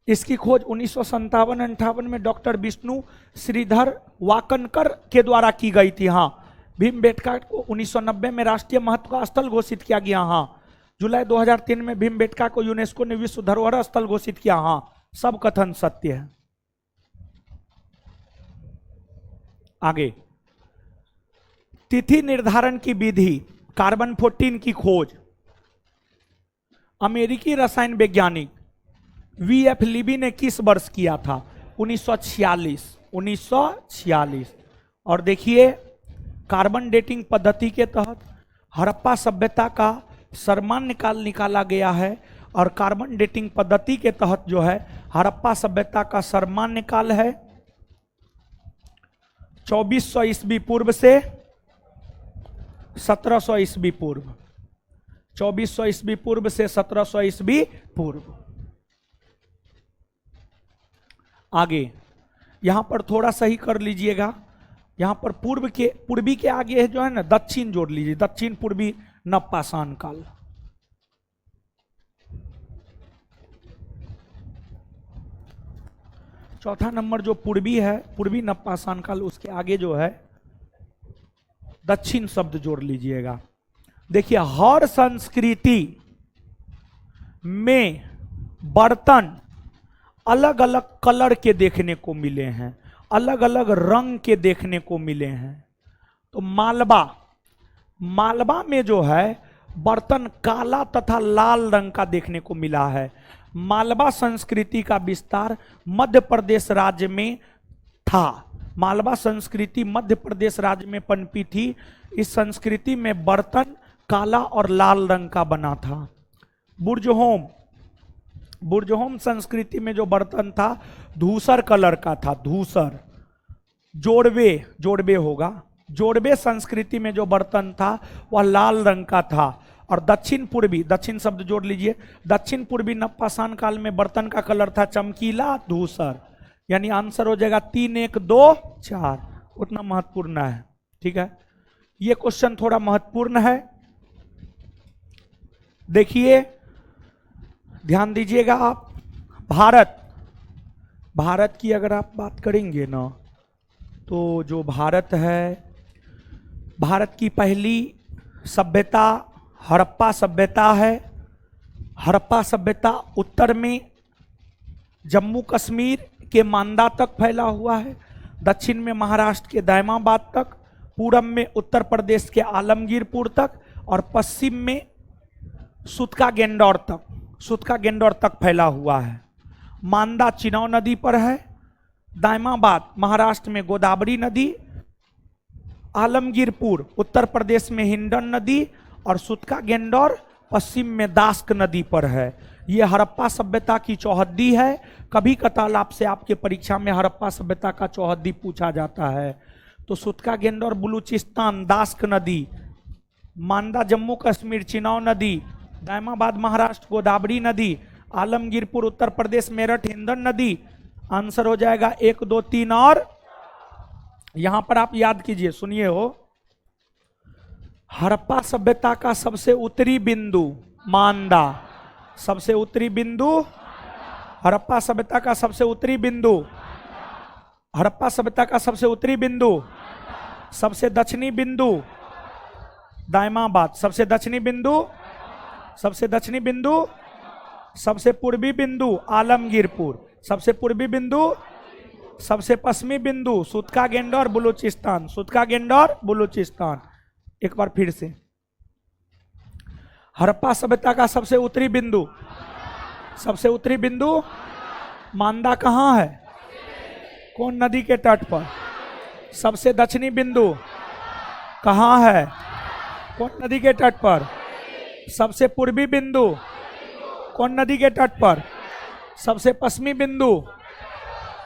इसकी खोज 1957-58 में डॉक्टर विष्णु श्रीधर वाकनकर के द्वारा की गई थी। हाँ, भीमबेटका को 1990 में राष्ट्रीय महत्व का स्थल घोषित किया गया। हाँ, जुलाई 2003 में भीमबेटका को यूनेस्को ने विश्व धरोहर स्थल घोषित किया। हाँ, सब कथन सत्य है। आगे तिथि निर्धारण की विधि, कार्बन 14 की खोज अमेरिकी रसायन वैज्ञानिक वीएफ लिबी ने किस वर्ष किया था? 1946। और देखिए, कार्बन डेटिंग पद्धति के तहत हड़प्पा सभ्यता का सर्वमान्य काल निकाला गया है। और कार्बन डेटिंग पद्धति के तहत जो है हड़प्पा सभ्यता का सर्वमान्य काल है 2400 ईस्वी पूर्व से 1700 ईस्वी पूर्व। 2400 ईस्वी पूर्व से 1700 ईस्वी पूर्व। आगे यहां पर थोड़ा सही कर लीजिएगा। यहां पर पूर्वी के आगे है जो है ना, दक्षिण जोड़ लीजिए। दक्षिण पूर्वी नवपाषाण काल। चौथा नंबर जो पूर्वी है, पूर्वी नवपाषाण काल, उसके आगे जो है दक्षिण शब्द जोड़ लीजिएगा। देखिए, हर संस्कृति में बर्तन अलग अलग कलर के देखने को मिले हैं, अलग अलग रंग के देखने को मिले हैं। तो मालवा में जो है बर्तन काला तथा लाल रंग का देखने को मिला है। मालवा संस्कृति का विस्तार मध्य प्रदेश राज्य में था। मालवा संस्कृति मध्य प्रदेश राज्य में पनपी थी। इस संस्कृति में बर्तन काला और लाल रंग का बना था। बुर्जहोम संस्कृति में जो बर्तन था धूसर कलर का था, धूसर। जोड़बे होगा। जोड़बे संस्कृति में जो बर्तन था वह लाल रंग का था। और दक्षिण शब्द जोड़ लीजिए। दक्षिण पूर्वी नवपाषाण काल में बर्तन का कलर था चमकीला धूसर। यानी आंसर हो जाएगा 3, 1, 2, 4। उतना महत्वपूर्ण है। ठीक है, ये क्वेश्चन थोड़ा महत्वपूर्ण है। देखिए, ध्यान दीजिएगा आप। भारत की अगर आप बात करेंगे ना, तो जो भारत है, भारत की पहली सभ्यता हड़प्पा सभ्यता है। हड़प्पा सभ्यता उत्तर में जम्मू कश्मीर के मांदा तक फैला हुआ है, दक्षिण में महाराष्ट्र के दायमाबाद तक, पूरब में उत्तर प्रदेश के आलमगीरपुर तक, और पश्चिम में सुतका गेंडौर तक फैला हुआ है। मांदा चिनाव नदी पर है, दायमाबाद महाराष्ट्र में गोदावरी नदी, आलमगीरपुर उत्तर प्रदेश में हिंडन नदी, और सुतका गेंडौर पश्चिम में दास्क नदी पर है। यह हड़प्पा सभ्यता की चौहद्दी है। कभी कताल आपसे आपके परीक्षा में हड़प्पा सभ्यता का चौहद्दी पूछा जाता है। तो सुतका गेंडोर बलूचिस्तान दास्क नदी, मांदा जम्मू कश्मीर चिनाव नदी, दायमाबाद महाराष्ट्र गोदावरी नदी, आलमगीरपुर उत्तर प्रदेश मेरठ हिंदन नदी। आंसर हो जाएगा 1 2 3 और यहां पर आप याद कीजिए, सुनिए हो, हड़प्पा सभ्यता का सबसे उत्तरी बिंदु मांदा, सबसे उत्तरी बिंदु हड़प्पा सभ्यता का सबसे उत्तरी बिंदु, हड़प्पा सभ्यता का सबसे उत्तरी बिंदु, सबसे दक्षिणी बिंदु दायमाबाद, सबसे दक्षिणी बिंदु, सबसे दक्षिणी बिंदु, सबसे पूर्वी बिंदु आलमगीरपुर, सबसे पूर्वी बिंदु, सबसे पश्चिमी बिंदु सुतका गेंडोर बलूचिस्तान, सुतका गेंडोर बलूचिस्तान। एक बार फिर से, हड़प्पा सभ्यता का सबसे उत्तरी बिंदु, सबसे उत्तरी बिंदु मांदा कहां है, कौन नदी के तट पर, सबसे दक्षिणी बिंदु कहां है, कौन नदी के तट पर, सबसे पूर्वी बिंदु कौन नदी के तट पर, सबसे पश्चिमी बिंदु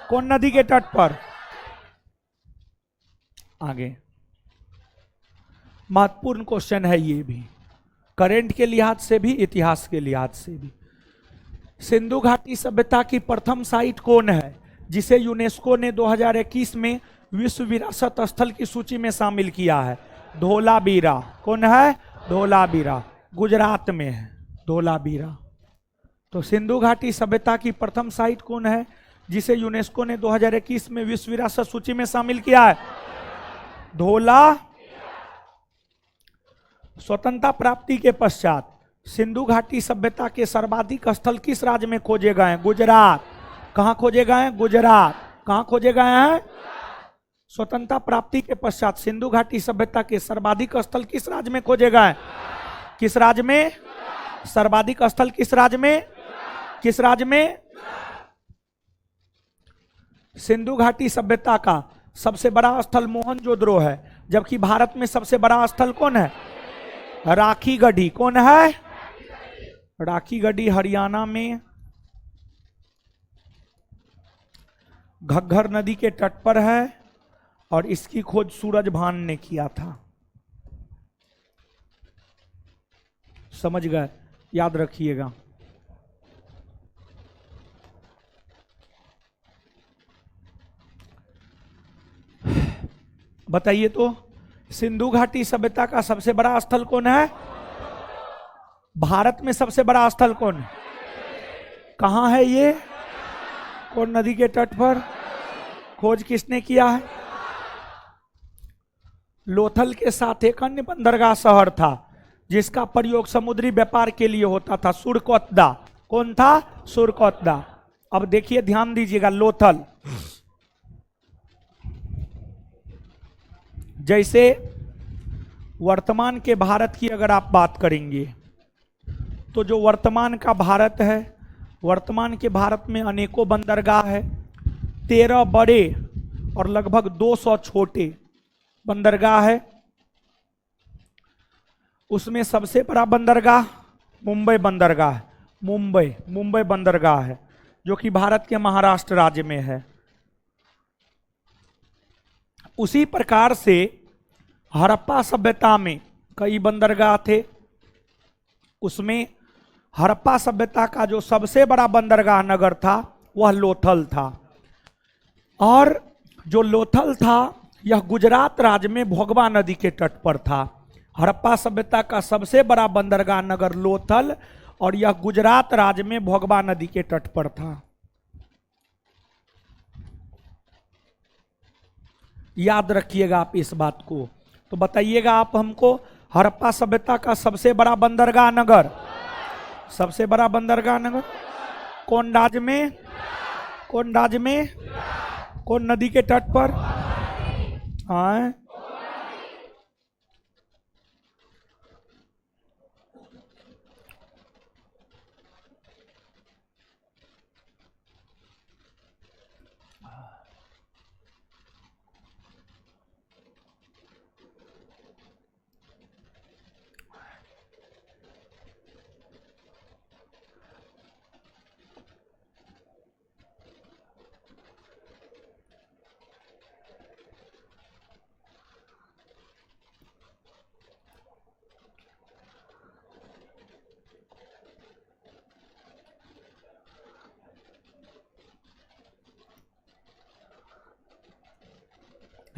कौन नदी के तट पर। आगे महत्वपूर्ण क्वेश्चन है ये भी, करंट के लिहाज से भी इतिहास के लिहाज से भी। सिंधु घाटी सभ्यता की प्रथम साइट कौन है जिसे यूनेस्को ने 2021 में विश्व विरासत स्थल की सूची में शामिल किया है। धोलावीरा, कौन है, धोलावीरा, गुजरात में है धोलावीरा। तो सिंधु घाटी सभ्यता की प्रथम साइट कौन है जिसे यूनेस्को ने 2021 में विश्व विरासत सूची में शामिल किया है, धोला। स्वतंत्रता प्राप्ति के पश्चात सिंधु घाटी सभ्यता के सर्वाधिक स्थल किस राज्य में खोजे गए हैं, गुजरात। कहां खोजे गए हैं, गुजरात। कहां खोजे गए हैं, स्वतंत्रता प्राप्ति के पश्चात सिंधु घाटी सभ्यता के सर्वाधिक स्थल किस राज्य में खोजे गए, किस राज्य में, सर्वाधिक स्थल किस राज्य में, किस राज्य में। सिंधु घाटी सभ्यता का सबसे बड़ा स्थल मोहनजोदड़ो है, जबकि भारत में सबसे बड़ा स्थल कौन है, राखी गढ़ी। कौन है, राखी गढ़ी हरियाणा में घग्गर नदी के तट पर है और इसकी खोज सूरजभान ने किया था। समझ गए, याद रखिएगा। बताइए तो सिंधु घाटी सभ्यता का सबसे बड़ा स्थल कौन है, भारत में सबसे बड़ा स्थल कौन है, कहां है ये, कौन नदी के तट पर, खोज किसने किया है। लोथल के साथ एक अन्य बंदरगाह शहर था जिसका प्रयोग समुद्री व्यापार के लिए होता था, सुरकोतदा। कौन था, सुरकोतदा। अब देखिए ध्यान दीजिएगा, लोथल जैसे वर्तमान के भारत की अगर आप बात करेंगे तो जो वर्तमान का भारत है, वर्तमान के भारत में अनेकों बंदरगाह है, 13 बड़े और लगभग 200 छोटे बंदरगाह है। उसमें सबसे बड़ा बंदरगाह मुंबई बंदरगाह है, मुंबई बंदरगाह है जो कि भारत के महाराष्ट्र राज्य में है। उसी प्रकार से हड़प्पा सभ्यता में कई बंदरगाह थे, उसमें हड़प्पा सभ्यता का जो सबसे बड़ा बंदरगाह नगर था वह लोथल था। और जो लोथल था यह गुजरात राज्य में भोगवा नदी के तट पर था। हड़प्पा सभ्यता का सबसे बड़ा बंदरगाह नगर लोथल और यह गुजरात राज्य में भोगवा नदी के तट पर था। याद रखिएगा आप इस बात को। तो बताइएगा आप हमको, हड़प्पा सभ्यता का सबसे बड़ा बंदरगाह नगर, सबसे बड़ा बंदरगाह नगर कौन राज्य में, कौन राज्य में, कौन नदी के तट पर। हाँ,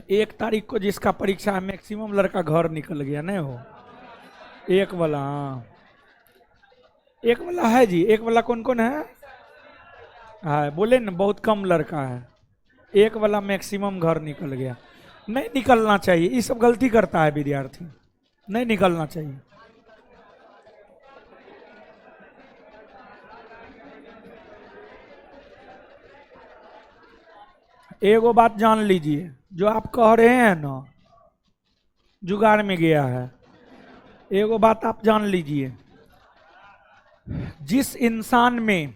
1 तारीख को जिसका परीक्षा है मैक्सिमम लड़का घर निकल गया नहीं हो। एक वाला, हाँ एक वाला है जी। एक वाला कौन कौन है? हाँ बोले ना, बहुत कम लड़का है। एक वाला मैक्सिमम घर निकल गया। नहीं निकलना चाहिए, ये सब गलती करता है विद्यार्थी, नहीं निकलना चाहिए। एगो बात जान लीजिए, जो आप कह रहे हैं ना जुगाड़ में गया है, एगो बात आप जान लीजिए, जिस इंसान में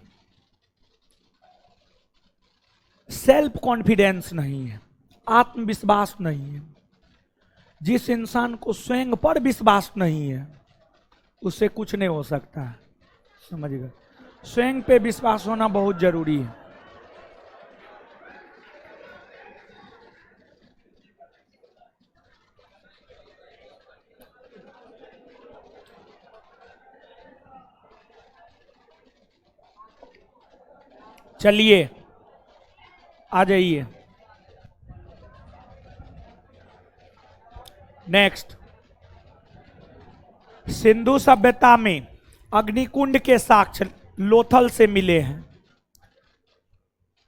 सेल्फ कॉन्फिडेंस नहीं है, आत्मविश्वास नहीं है, जिस इंसान को स्वयं पर विश्वास नहीं है, उससे कुछ नहीं हो सकता है। समझ गए? स्वयं पे विश्वास होना बहुत जरूरी है। चलिए आ जाइए नेक्स्ट। सिंधु सभ्यता में अग्निकुंड के साक्ष्य लोथल से मिले हैं।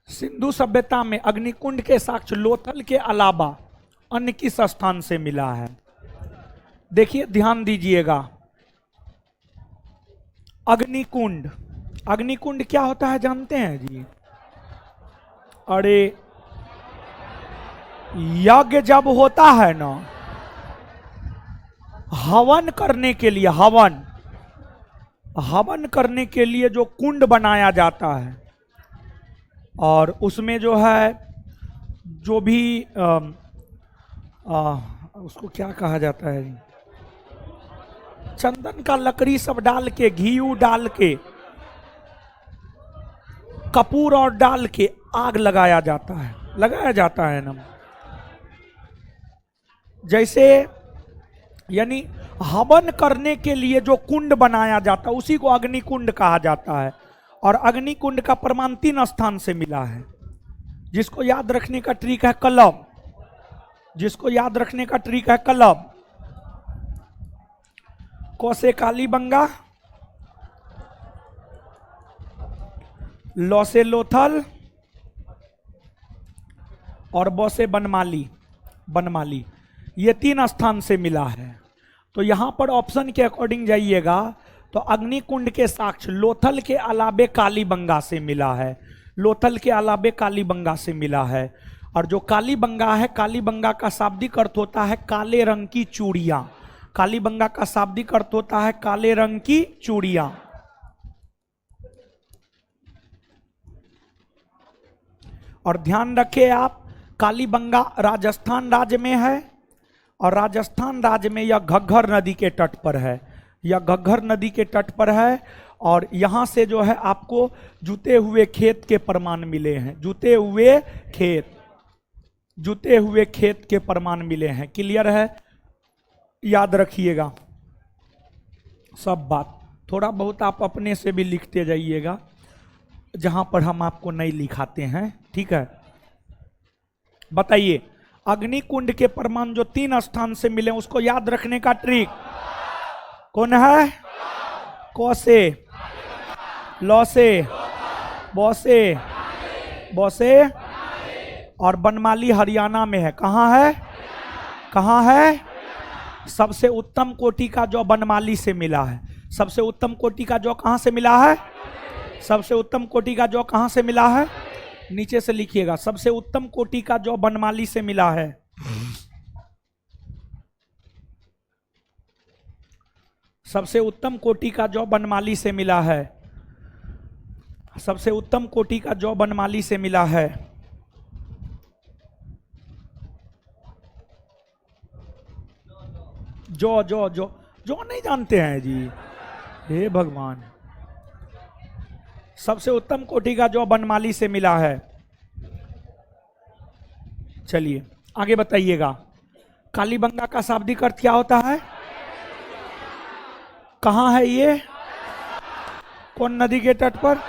सिंधु सभ्यता में अग्निकुंड के साक्ष्य लोथल के अलावा अन्य किस स्थान से मिला है? देखिए ध्यान दीजिएगा, अग्निकुंड, अग्निकुंड क्या होता है जानते हैं जी? अरे यज्ञ जब होता है ना, हवन करने के लिए, हवन करने के लिए जो कुंड बनाया जाता है, और उसमें जो है जो भी उसको क्या कहा जाता है, चंदन का लकड़ी सब डाल के, घी डाल के, कपूर और डाल के आग लगाया जाता है ना। जैसे यानी हवन करने के लिए जो कुंड बनाया जाता है उसी को अग्निकुंड कहा जाता है। और अग्निकुंड का प्रमाण 3 स्थान से मिला है। जिसको याद रखने का ट्रिक है कलम, जिसको याद रखने का ट्रिक है कलम। क से कालीबंगा, लौ से लोथल और ब से बनमाली, बनमाली, ये 3 स्थान से मिला है। तो यहां पर ऑप्शन के अकॉर्डिंग जाइएगा तो अग्निकुंड के साक्ष्य लोथल के अलावे कालीबंगा से मिला है, लोथल के अलावे कालीबंगा से मिला है। और जो कालीबंगा है, कालीबंगा का शाब्दिक अर्थ होता है काले रंग की चूड़ियां। कालीबंगा का शाब्दिक अर्थ होता है काले रंग की चूड़ियां। और ध्यान रखें आप, कालीबंगा राजस्थान राज्य में है और राजस्थान राज्य में यह घग्घर नदी के तट पर है, यह घग्घर नदी के तट पर है। और यहां से जो है आपको जुते हुए खेत के प्रमाण मिले हैं, जुते हुए खेत, जुते हुए खेत के प्रमाण मिले हैं। क्लियर है? याद रखिएगा सब बात। थोड़ा बहुत आप अपने से भी लिखते जाइएगा जहां पर हम आपको नहीं लिखाते हैं, ठीक है? बताइए, अग्निकुंड के प्रमाण जो 3 स्थान से मिले उसको याद रखने का ट्रिक कौन है? क से, लौ से, बौ से, बौ से, और बनमाली हरियाणा में है। कहाँ है? कहाँ है? सबसे उत्तम कोटि का जो बनमाली से मिला है। सबसे उत्तम कोटि का जो कहां से मिला है? सबसे उत्तम कोटि का जो कहां से मिला है? नीचे से लिखिएगा, सबसे उत्तम कोटि का जो बनमाली से मिला है। सबसे उत्तम कोटि का जो बनमाली से मिला है, सबसे उत्तम कोटि का जो बनमाली से मिला है। जो जो जो जो नहीं जानते हैं जी, हे भगवान। सबसे उत्तम कोटि का जो बनमाली से मिला है। चलिए आगे बताइएगा, कालीबंगा का शाब्दिक अर्थ क्या होता है? कहां है ये? कौन नदी के तट पर?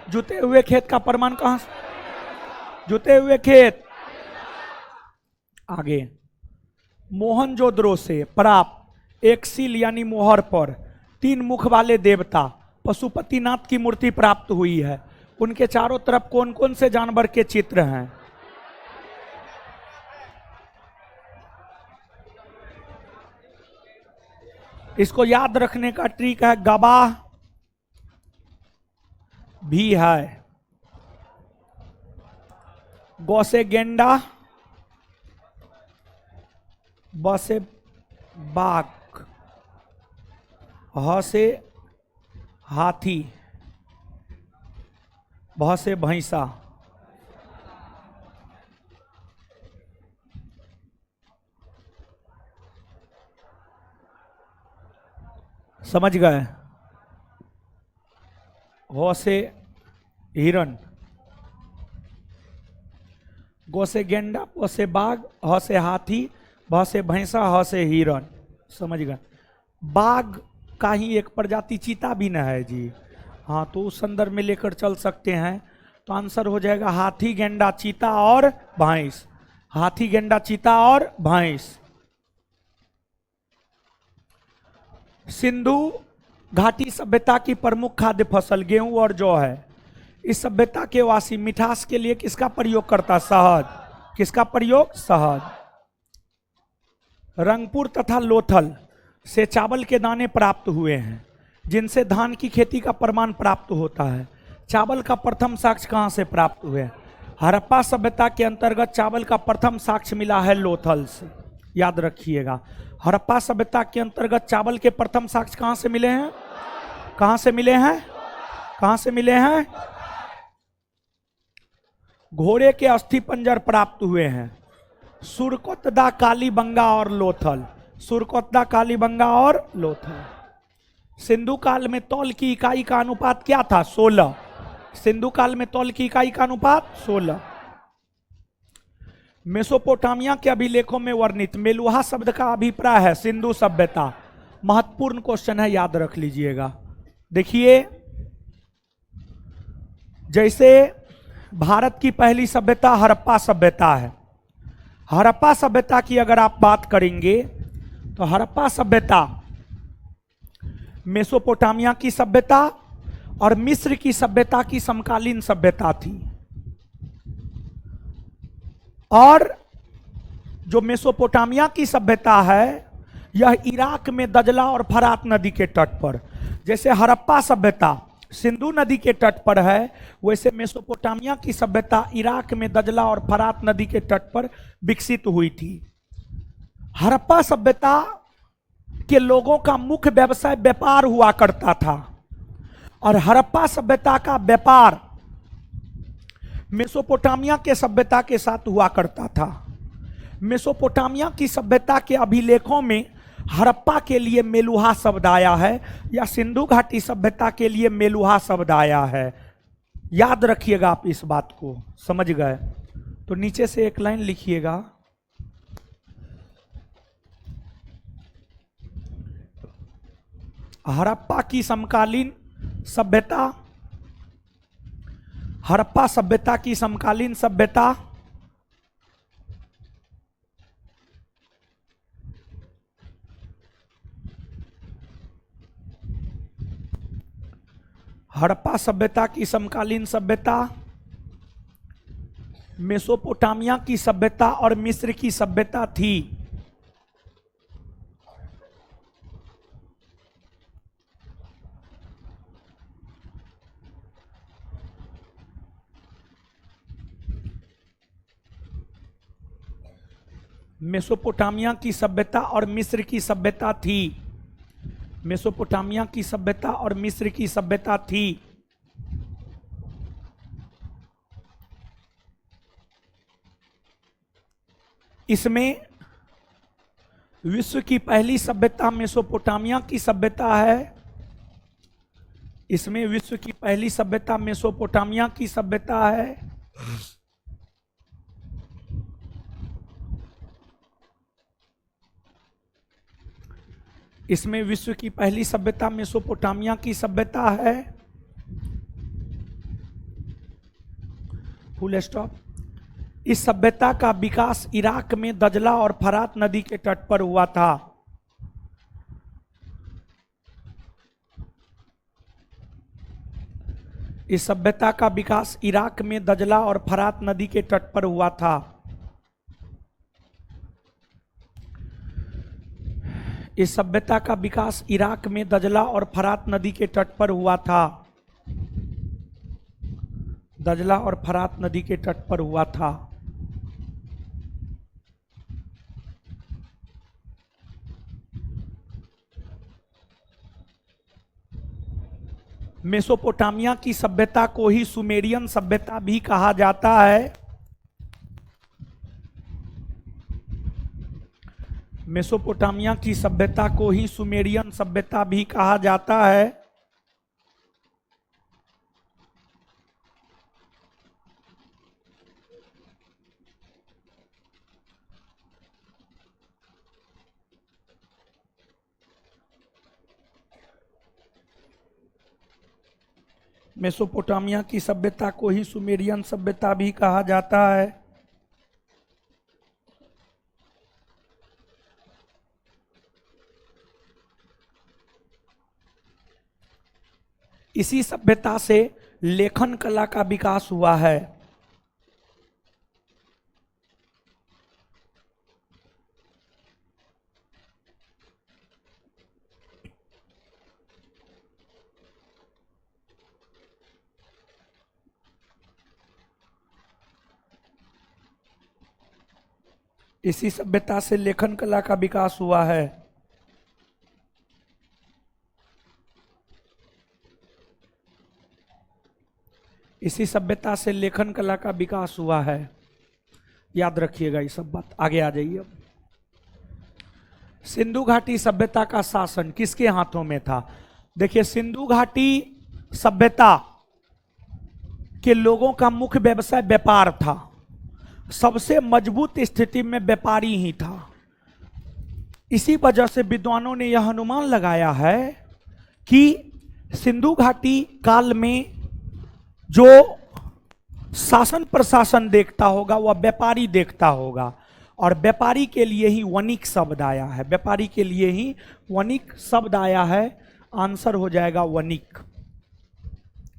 जुते हुए खेत का प्रमाण कहां? जुते हुए खेत। आगे मोहनजोदड़ो से प्राप्त एक सील यानी मोहर पर 3 मुख वाले देवता पशुपतिनाथ की मूर्ति प्राप्त हुई है। उनके चारों तरफ कौन कौन से जानवर के चित्र हैं? इसको याद रखने का ट्रिक है, गवाह भी है, गौ से गेंडा, ब से बाघ, ह से हाथी, भ से भैंसा। समझ गए? हो से हिरण, गो से गेंडा, प से बाघ, ह से हाथी, भ से भैंसा, ह से हिरण। समझ गए? बाघ का ही एक प्रजाति चीता भी न है जी। हाँ, तो उस संदर्भ में लेकर चल सकते हैं। तो आंसर हो जाएगा हाथी, गेंडा, चीता और भैंस। हाथी, गेंडा, चीता और भैंस। सिंधु घाटी सभ्यता की प्रमुख खाद्य फसल गेहूं और जौ है। इस सभ्यता के वासी मिठास के लिए किसका प्रयोग करता? शहद। किसका प्रयोग? शहद। रंगपुर तथा लोथल से चावल के दाने प्राप्त हुए हैं, जिनसे धान की खेती का प्रमाण प्राप्त होता है। चावल का प्रथम साक्ष्य कहां से प्राप्त हुए? हड़प्पा सभ्यता के अंतर्गत चावल का प्रथम साक्ष्य मिला है लोथल से। याद रखिएगा, हड़प्पा सभ्यता के अंतर्गत चावल के प्रथम साक्ष्य कहां से मिले हैं? कहां से मिले हैं? कहां से मिले हैं? घोड़े के अस्थि पंजर प्राप्त हुए हैं। सुरकोतदा, कालीबंगा और लोथल। सुरकोतदा, कालीबंगा और लोथल। सिंधु काल में तौल की इकाई का अनुपात क्या था? 16। सिंधु काल में तौल की इकाई का अनुपात 16। मेसोपोटामिया के अभिलेखों में वर्णित मेलुहा शब्द का अभिप्राय है सिंधु सभ्यता। महत्वपूर्ण क्वेश्चन है, याद रख लीजिएगा। देखिए, जैसे भारत की पहली सभ्यता हड़प्पा सभ्यता है। हड़प्पा सभ्यता की अगर आप बात करेंगे तो हड़प्पा सभ्यता मेसोपोटामिया की सभ्यता और मिस्र की सभ्यता की समकालीन सभ्यता थी। और जो मेसोपोटामिया की सभ्यता है यह इराक में दजला और फरात नदी के तट पर, जैसे हड़प्पा सभ्यता सिंधु नदी के तट पर है, वैसे मेसोपोटामिया की सभ्यता इराक में दजला और फरात नदी के तट पर विकसित हुई थी। हड़प्पा सभ्यता के लोगों का मुख्य व्यवसाय व्यापार हुआ करता था और हड़प्पा सभ्यता का व्यापार मेसोपोटामिया के सभ्यता के साथ हुआ करता था। मेसोपोटामिया की सभ्यता के अभिलेखों में हड़प्पा के लिए मेलुहा शब्द आया है या सिंधु घाटी सभ्यता के लिए मेलुहा शब्द आया है। याद रखिएगा आप इस बात को। समझ गए? तो नीचे से एक लाइन लिखिएगा, हड़प्पा की समकालीन सभ्यता, हड़प्पा सभ्यता की समकालीन सभ्यता हड़प्पा सभ्यता की समकालीन सभ्यता मेसोपोटामिया की सभ्यता और मिस्र की सभ्यता थी। मेसोपोटामिया की सभ्यता और मिस्र की सभ्यता थी। मेसोपोटामिया की सभ्यता और मिस्र की सभ्यता थी। इसमें विश्व की पहली सभ्यता मेसोपोटामिया की सभ्यता है। इसमें विश्व की पहली सभ्यता मेसोपोटामिया की सभ्यता है। इसमें विश्व की पहली सभ्यता मेसोपोटामिया की सभ्यता है। Full stop. इस सभ्यता का विकास इराक में दजला और फरात नदी के तट पर हुआ था। इस सभ्यता का विकास इराक में दजला और फरात नदी के तट पर हुआ था। इस सभ्यता का विकास इराक में दजला और फरात नदी के तट पर हुआ था। दजला और फरात नदी के तट पर हुआ था। मेसोपोटामिया की सभ्यता को ही सुमेरियन सभ्यता भी कहा जाता है। मेसोपोटामिया की सभ्यता को ही सुमेरियन सभ्यता भी कहा जाता है। मेसोपोटामिया की सभ्यता को ही सुमेरियन सभ्यता भी कहा जाता है। इसी सभ्यता से लेखन कला का विकास हुआ है। इसी सभ्यता से लेखन कला का विकास हुआ है। इसी सभ्यता से लेखन कला का विकास हुआ है। याद रखिएगा ये सब बात। आगे आ जाइए। सिंधु घाटी सभ्यता का शासन किसके हाथों में था? देखिए, सिंधु घाटी सभ्यता के लोगों का मुख्य व्यवसाय व्यापार था। सबसे मजबूत स्थिति में व्यापारी ही था। इसी वजह से विद्वानों ने यह अनुमान लगाया है कि सिंधु घाटी काल में जो शासन प्रशासन देखता होगा वह व्यापारी देखता होगा, और व्यापारी के लिए ही वणिक शब्द आया है। व्यापारी के लिए ही वणिक शब्द आया है। आंसर हो जाएगा वणिक।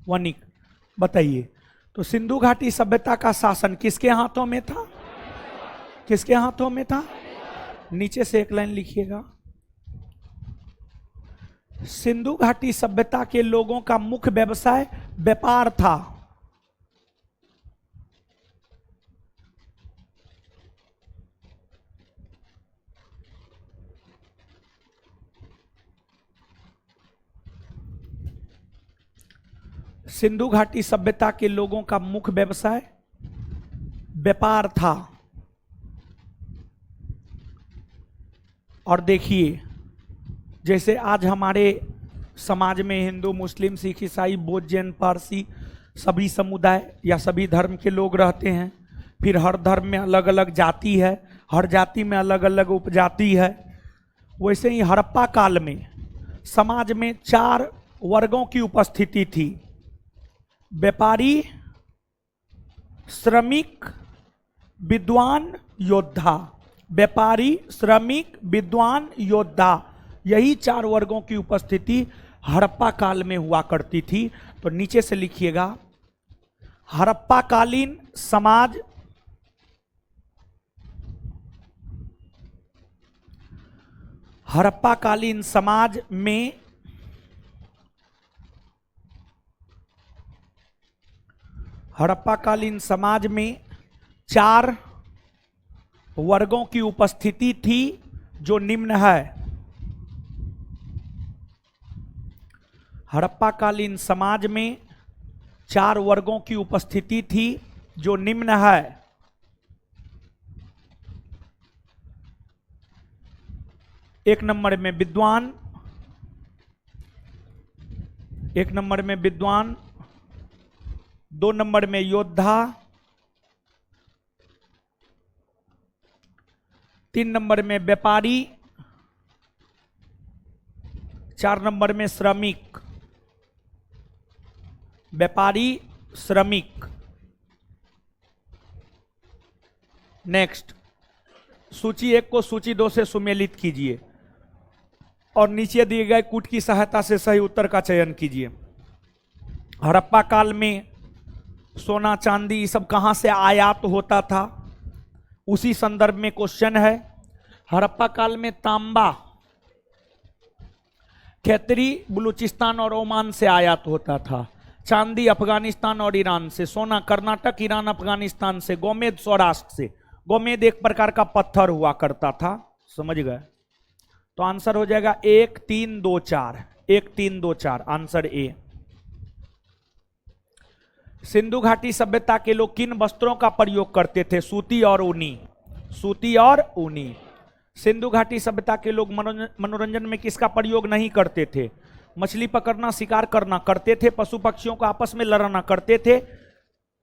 वणिक। बताइए, तो सिंधु घाटी सभ्यता का शासन किसके हाथों में था? किसके हाथों में था? नीचे से एक लाइन लिखिएगा। सिंधु घाटी सभ्यता के लोगों का मुख्य व्यवसाय व्यापार था। सिंधु घाटी सभ्यता के लोगों का मुख्य व्यवसाय व्यापार था। और देखिए, जैसे आज हमारे समाज में हिंदू, मुस्लिम, सिख, ईसाई, बौद्ध, जैन, पारसी सभी समुदाय या सभी धर्म के लोग रहते हैं। फिर हर धर्म में अलग अलग जाति है, हर जाति में अलग अलग उपजाति है। वैसे ही हड़प्पा काल में समाज में 4 वर्गों की उपस्थिति थी: व्यापारी, श्रमिक, विद्वान, योद्धा। व्यापारी, श्रमिक, विद्वान, योद्धा, यही 4 वर्गों की उपस्थिति हड़प्पा काल में हुआ करती थी। तो नीचे से लिखिएगा, हड़प्पा कालीन समाज हड़प्पा कालीन समाज में हड़प्पा कालीन समाज में 4 वर्गों की उपस्थिति थी, जो निम्न है। हड़प्पा कालीन समाज में 4 वर्गों की उपस्थिति थी, जो निम्न है। एक नंबर में विद्वान, 1 नंबर में विद्वान, 2 नंबर में योद्धा, 3 नंबर में व्यापारी, 4 नंबर में श्रमिक। व्यापारी, श्रमिक। नेक्स्ट, सूची 1 को सूची 2 से सुमेलित कीजिए और नीचे दिए गए कूट की सहायता से सही उत्तर का चयन कीजिए। हड़प्पा काल में सोना चांदी ये सब कहां से आयात होता था, उसी संदर्भ में क्वेश्चन है। हड़प्पा काल में तांबा खैतरी, बलूचिस्तान और ओमान से आयात होता था, चांदी अफगानिस्तान और ईरान से, सोना कर्नाटक, ईरान, अफगानिस्तान से, गोमेद सौराष्ट्र से। गोमेद एक प्रकार का पत्थर हुआ करता था, समझ गए? तो आंसर हो जाएगा 1 3 2 4, 1 3 2 4, आंसर ए। सिंधु घाटी सभ्यता के लोग किन वस्त्रों का प्रयोग करते थे? सूती और ऊनी, सूती और ऊनी। सिंधु घाटी सभ्यता के लोग मनोरंजन में किसका प्रयोग नहीं करते थे? मछली पकड़ना, शिकार करना करते थे, पशु पक्षियों को आपस में लड़ना करते थे,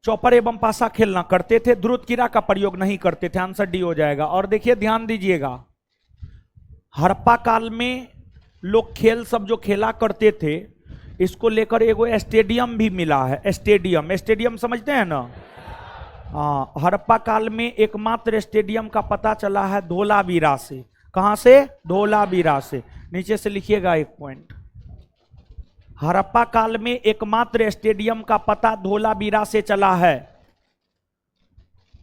चौपर एवं पासा खेलना करते थे, ध्रुत कीड़ा का प्रयोग नहीं करते थे। आंसर डी हो जाएगा। और देखिए ध्यान दीजिएगा, हड़प्पा काल में लोग खेल सब जो खेला करते थे, इसको लेकर एगो स्टेडियम भी मिला है। स्टेडियम, स्टेडियम समझते हैं ना? हाँ, हड़प्पा काल में एकमात्र स्टेडियम का पता चला है धोलावीरा से। कहां से? धोलावीरा से। नीचे से लिखिएगा एक पॉइंट। हड़प्पा काल में एकमात्र स्टेडियम का पता धोलावीरा से चला है।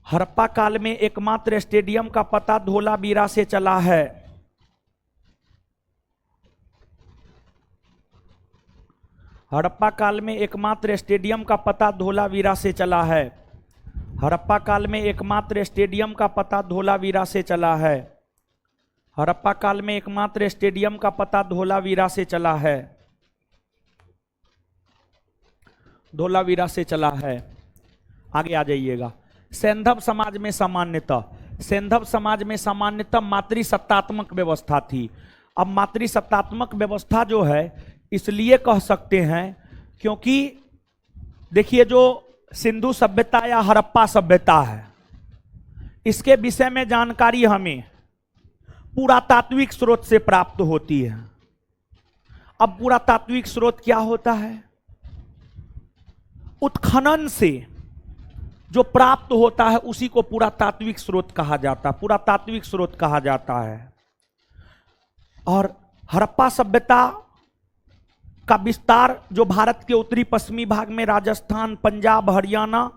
हड़प्पा काल में एकमात्र स्टेडियम का पता धोलावीरा से चला है। हड़प्पा काल में एकमात्र स्टेडियम का पता धोलावीरा से चला है। हड़प्पा काल में एकमात्र स्टेडियम का पता धोलावीरा से चला है। हड़प्पा काल में एकमात्र स्टेडियम का पता धोलावीरा से चला है। धोलावीरा से चला है। आगे आ जाइएगा। सैंधव समाज में सामान्यतः, सैंधव समाज में सामान्यतः मातृसत्तात्मक व्यवस्था थी। अब मातृसत्तात्मक व्यवस्था जो है इसलिए कह सकते हैं क्योंकि देखिए जो सिंधु सभ्यता या हड़प्पा सभ्यता है, इसके विषय में जानकारी हमें पुरातात्विक स्रोत से प्राप्त होती है। अब पुरातात्विक स्रोत क्या होता है? उत्खनन से जो प्राप्त होता है उसी को पुरातात्विक स्रोत कहा जाता है, पुरातात्विक स्रोत कहा जाता है। और हड़प्पा सभ्यता का विस्तार जो भारत के उत्तरी पश्चिमी भाग में राजस्थान, पंजाब, हरियाणा,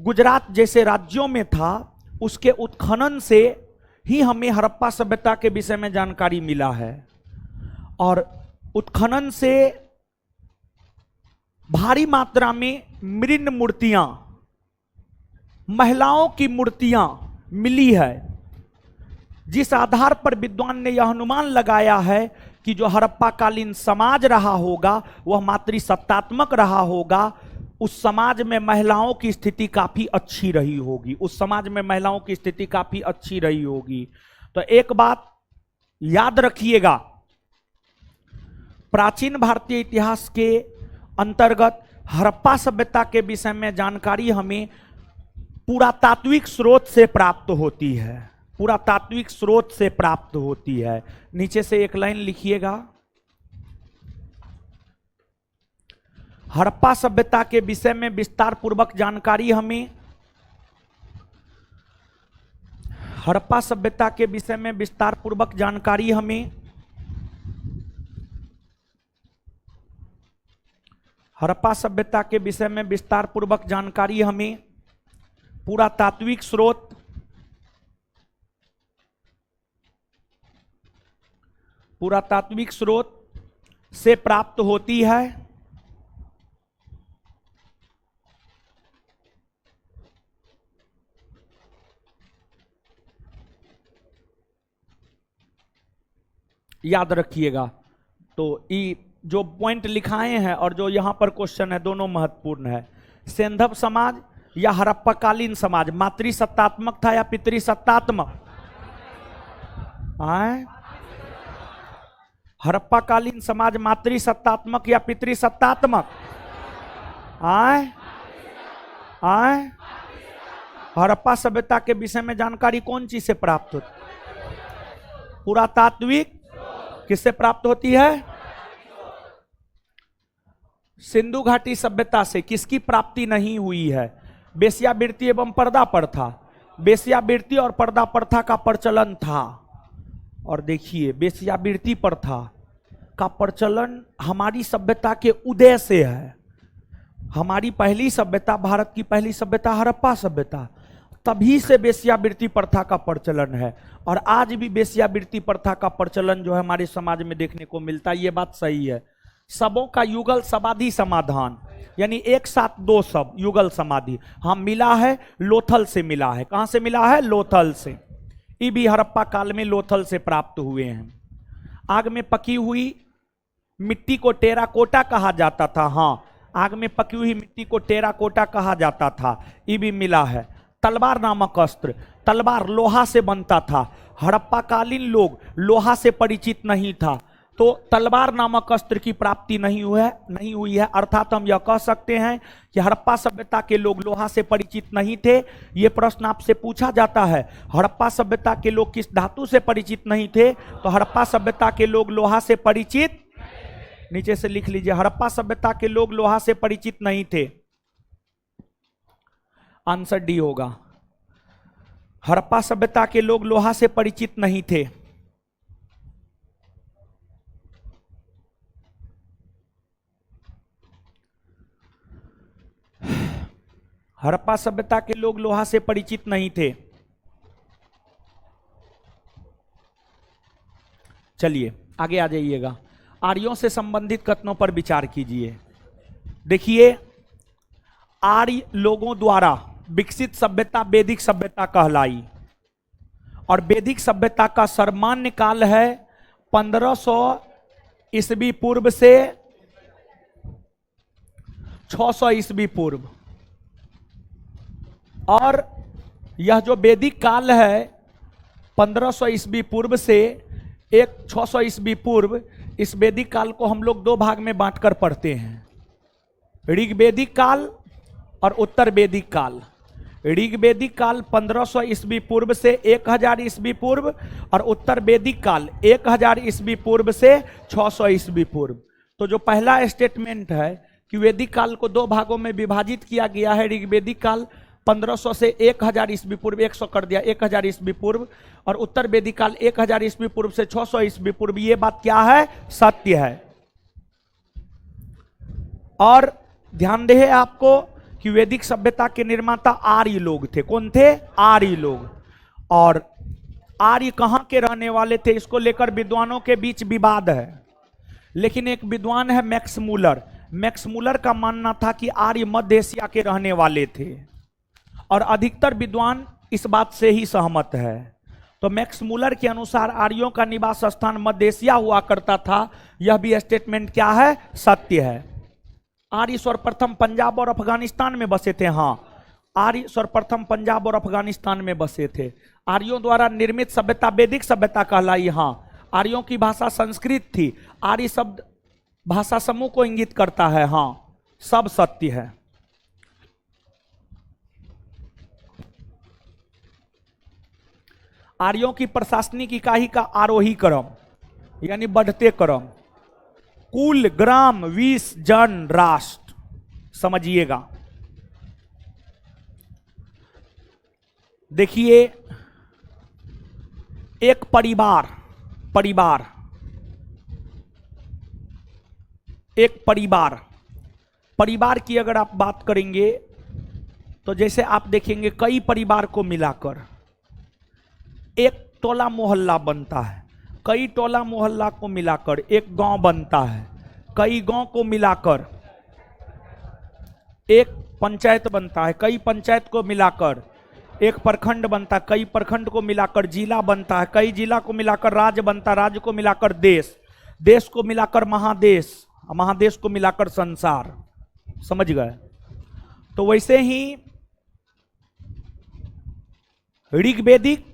गुजरात जैसे राज्यों में था, उसके उत्खनन से ही हमें हड़प्पा सभ्यता के विषय में जानकारी मिला है। और उत्खनन से भारी मात्रा में मृण मूर्तियां, महिलाओं की मूर्तियां मिली है, जिस आधार पर विद्वान ने यह अनुमान लगाया है कि जो हड़प्पा कालीन समाज रहा होगा वह मातृसत्तात्मक रहा होगा। उस समाज में महिलाओं की स्थिति काफी अच्छी रही होगी, उस समाज में महिलाओं की स्थिति काफी अच्छी रही होगी। तो एक बात याद रखिएगा, प्राचीन भारतीय इतिहास के अंतर्गत हड़प्पा सभ्यता के विषय में जानकारी हमें पुरातात्विक स्रोत से प्राप्त होती है, पुरातात्विक स्रोत से प्राप्त होती है। नीचे से एक लाइन लिखिएगा। हड़प्पा सभ्यता के विषय में विस्तार पूर्वक जानकारी हमें, हड़प्पा सभ्यता के विषय में विस्तार पूर्वक जानकारी हमें हड़प्पा सभ्यता के विषय में विस्तार पूर्वक जानकारी हमें पुरातात्विक स्रोत, पुरातात्विक स्रोत से प्राप्त होती है। याद रखिएगा। तो ये जो पॉइंट लिखाए हैं और जो यहां पर क्वेश्चन है दोनों महत्वपूर्ण है। सैंधव समाज या हड़प्पाकालीन समाज मातृसत्तात्मक था या पितृसत्तात्मक? हड़प्पाकालीन समाज मातृसत्तात्मक या पितृसत्तात्मक? हड़प्पा सभ्यता के विषय में जानकारी कौन चीज से प्राप्त होती? पुरातात्विक। किससे प्राप्त होती है? सिंधु घाटी सभ्यता से किसकी प्राप्ति नहीं हुई है? वेश्यावृत्ति एवं पर्दा पर था। वेश्यावृत्ति और पर्दा प्रथा का प्रचलन था। और देखिए वेश्यावृत्ति प्रथा का प्रचलन हमारी सभ्यता के उदय से है। हमारी पहली सभ्यता, भारत की पहली सभ्यता हड़प्पा सभ्यता, तभी से वेश्यावृत्ति प्रथा का प्रचलन है। और आज भी वेश्यावृत्ति प्रथा का प्रचलन जो है हमारे समाज में देखने को मिलता है। ये बात सही है। सबों का युगल समाधि समाधान, यानी एक साथ दो सब, युगल समाधि हम मिला है, लोथल से मिला है। कहां से मिला है? लोथल से। ये भी हड़प्पा काल में लोथल से प्राप्त हुए हैं। आग में पकी हुई मिट्टी को टेराकोटा कहा जाता था। हाँ, आग में पकी हुई मिट्टी को टेराकोटा कहा जाता था, ये भी मिला है। तलवार नामक अस्त्र, तलवार लोहा से बनता था। हड़प्पा कालीन लोग लोहा से परिचित नहीं था, तो तलवार नामक अस्त्र की प्राप्ति नहीं हुई है। अर्थात हम यह कह सकते हैं कि हड़प्पा सभ्यता के लोग लोहा से परिचित नहीं थे। यह प्रश्न आपसे पूछा जाता है, हड़प्पा सभ्यता के लोग किस धातु से परिचित नहीं थे? तो हड़प्पा सभ्यता के लोग लोहा से परिचित, नीचे से लिख लीजिए, हड़प्पा सभ्यता के लोग लोहा से परिचित नहीं थे। आंसर डी होगा, हड़प्पा सभ्यता के लोग लोहा से परिचित नहीं थे। हड़प्पा सभ्यता के लोग लोहा से परिचित नहीं थे। चलिए आगे आ जाइएगा। आर्यों से संबंधित कथनों पर विचार कीजिए। देखिए, आर्य लोगों द्वारा विकसित सभ्यता वैदिक सभ्यता कहलाई, और वैदिक सभ्यता का सर्वमान्य काल है 1500 ईस्वी पूर्व से 600 ईस्वी पूर्व। और यह जो वैदिक काल है 1500 ईस्वी पूर्व से 600 ईस्वी पूर्व, इस वैदिक काल को हम लोग दो भाग में बांटकर पढ़ते हैं, ऋग्वैदिक काल और उत्तर वैदिक काल। ऋग्वैदिक काल 1500 ईस्वी पूर्व से 1000 ईस्वी पूर्व, और उत्तर वैदिक काल 1000 ईस्वी पूर्व से 600 ईस्वी पूर्व। तो जो पहला स्टेटमेंट है कि वैदिक काल को दो भागों में विभाजित किया गया है, ऋग्वैदिक काल 1500 से 1000 ईस्वी पूर्व, 100 कर दिया, 1000 ईस्वी पूर्व, और उत्तर वैदिक काल 1000 ईस्वी पूर्व से 600 ईस्वी पूर्व, ये बात क्या है? सत्य है। और ध्यान दे आपको कि वैदिक सभ्यता के निर्माता आर्य लोग थे। कौन थे? आर्य लोग। और आर्य कहां के रहने वाले थे, इसको लेकर विद्वानों के बीच विवाद है। लेकिन एक विद्वान है मैक्स मूलर, मैक्स मूलर का मानना था कि आर्य मध्य एशिया के रहने वाले थे, और अधिकतर विद्वान इस बात से ही सहमत है। तो मैक्स मूलर के अनुसार आर्यों का निवास स्थान मध्य एशिया हुआ करता था। यह भी स्टेटमेंट क्या है? सत्य है। आर्य सर्वप्रथम पंजाब और अफगानिस्तान में बसे थे। हाँ, आर्य सर्वप्रथम पंजाब और अफगानिस्तान में बसे थे। आर्यों द्वारा निर्मित सभ्यता वैदिक सभ्यता कहलाई। हाँ, आर्यों की भाषा संस्कृत थी। आर्य शब्द भाषा समूह को इंगित करता है। हाँ, सब सत्य है। आर्यों की प्रशासनिक इकाई का आरोही क्रम, यानी बढ़ते क्रम, कुल, ग्राम, विष, जन, राष्ट्र, समझिएगा। देखिए, एक परिवार की अगर आप बात करेंगे तो जैसे आप देखेंगे कई परिवार को मिलाकर एक टोला मोहल्ला बनता है, कई टोला मोहल्ला को मिलाकर एक गांव बनता है, कई गांव को मिलाकर एक पंचायत बनता है, कई पंचायत को मिलाकर एक प्रखंड बनता है, कई प्रखंड को मिलाकर जिला बनता है, कई जिला को मिलाकर राज्य बनता है, राज्य को मिलाकर देश, देश को मिलाकर महादेश, महादेश को मिलाकर संसार। समझ गए? तो वैसे ही ऋग्वैदिक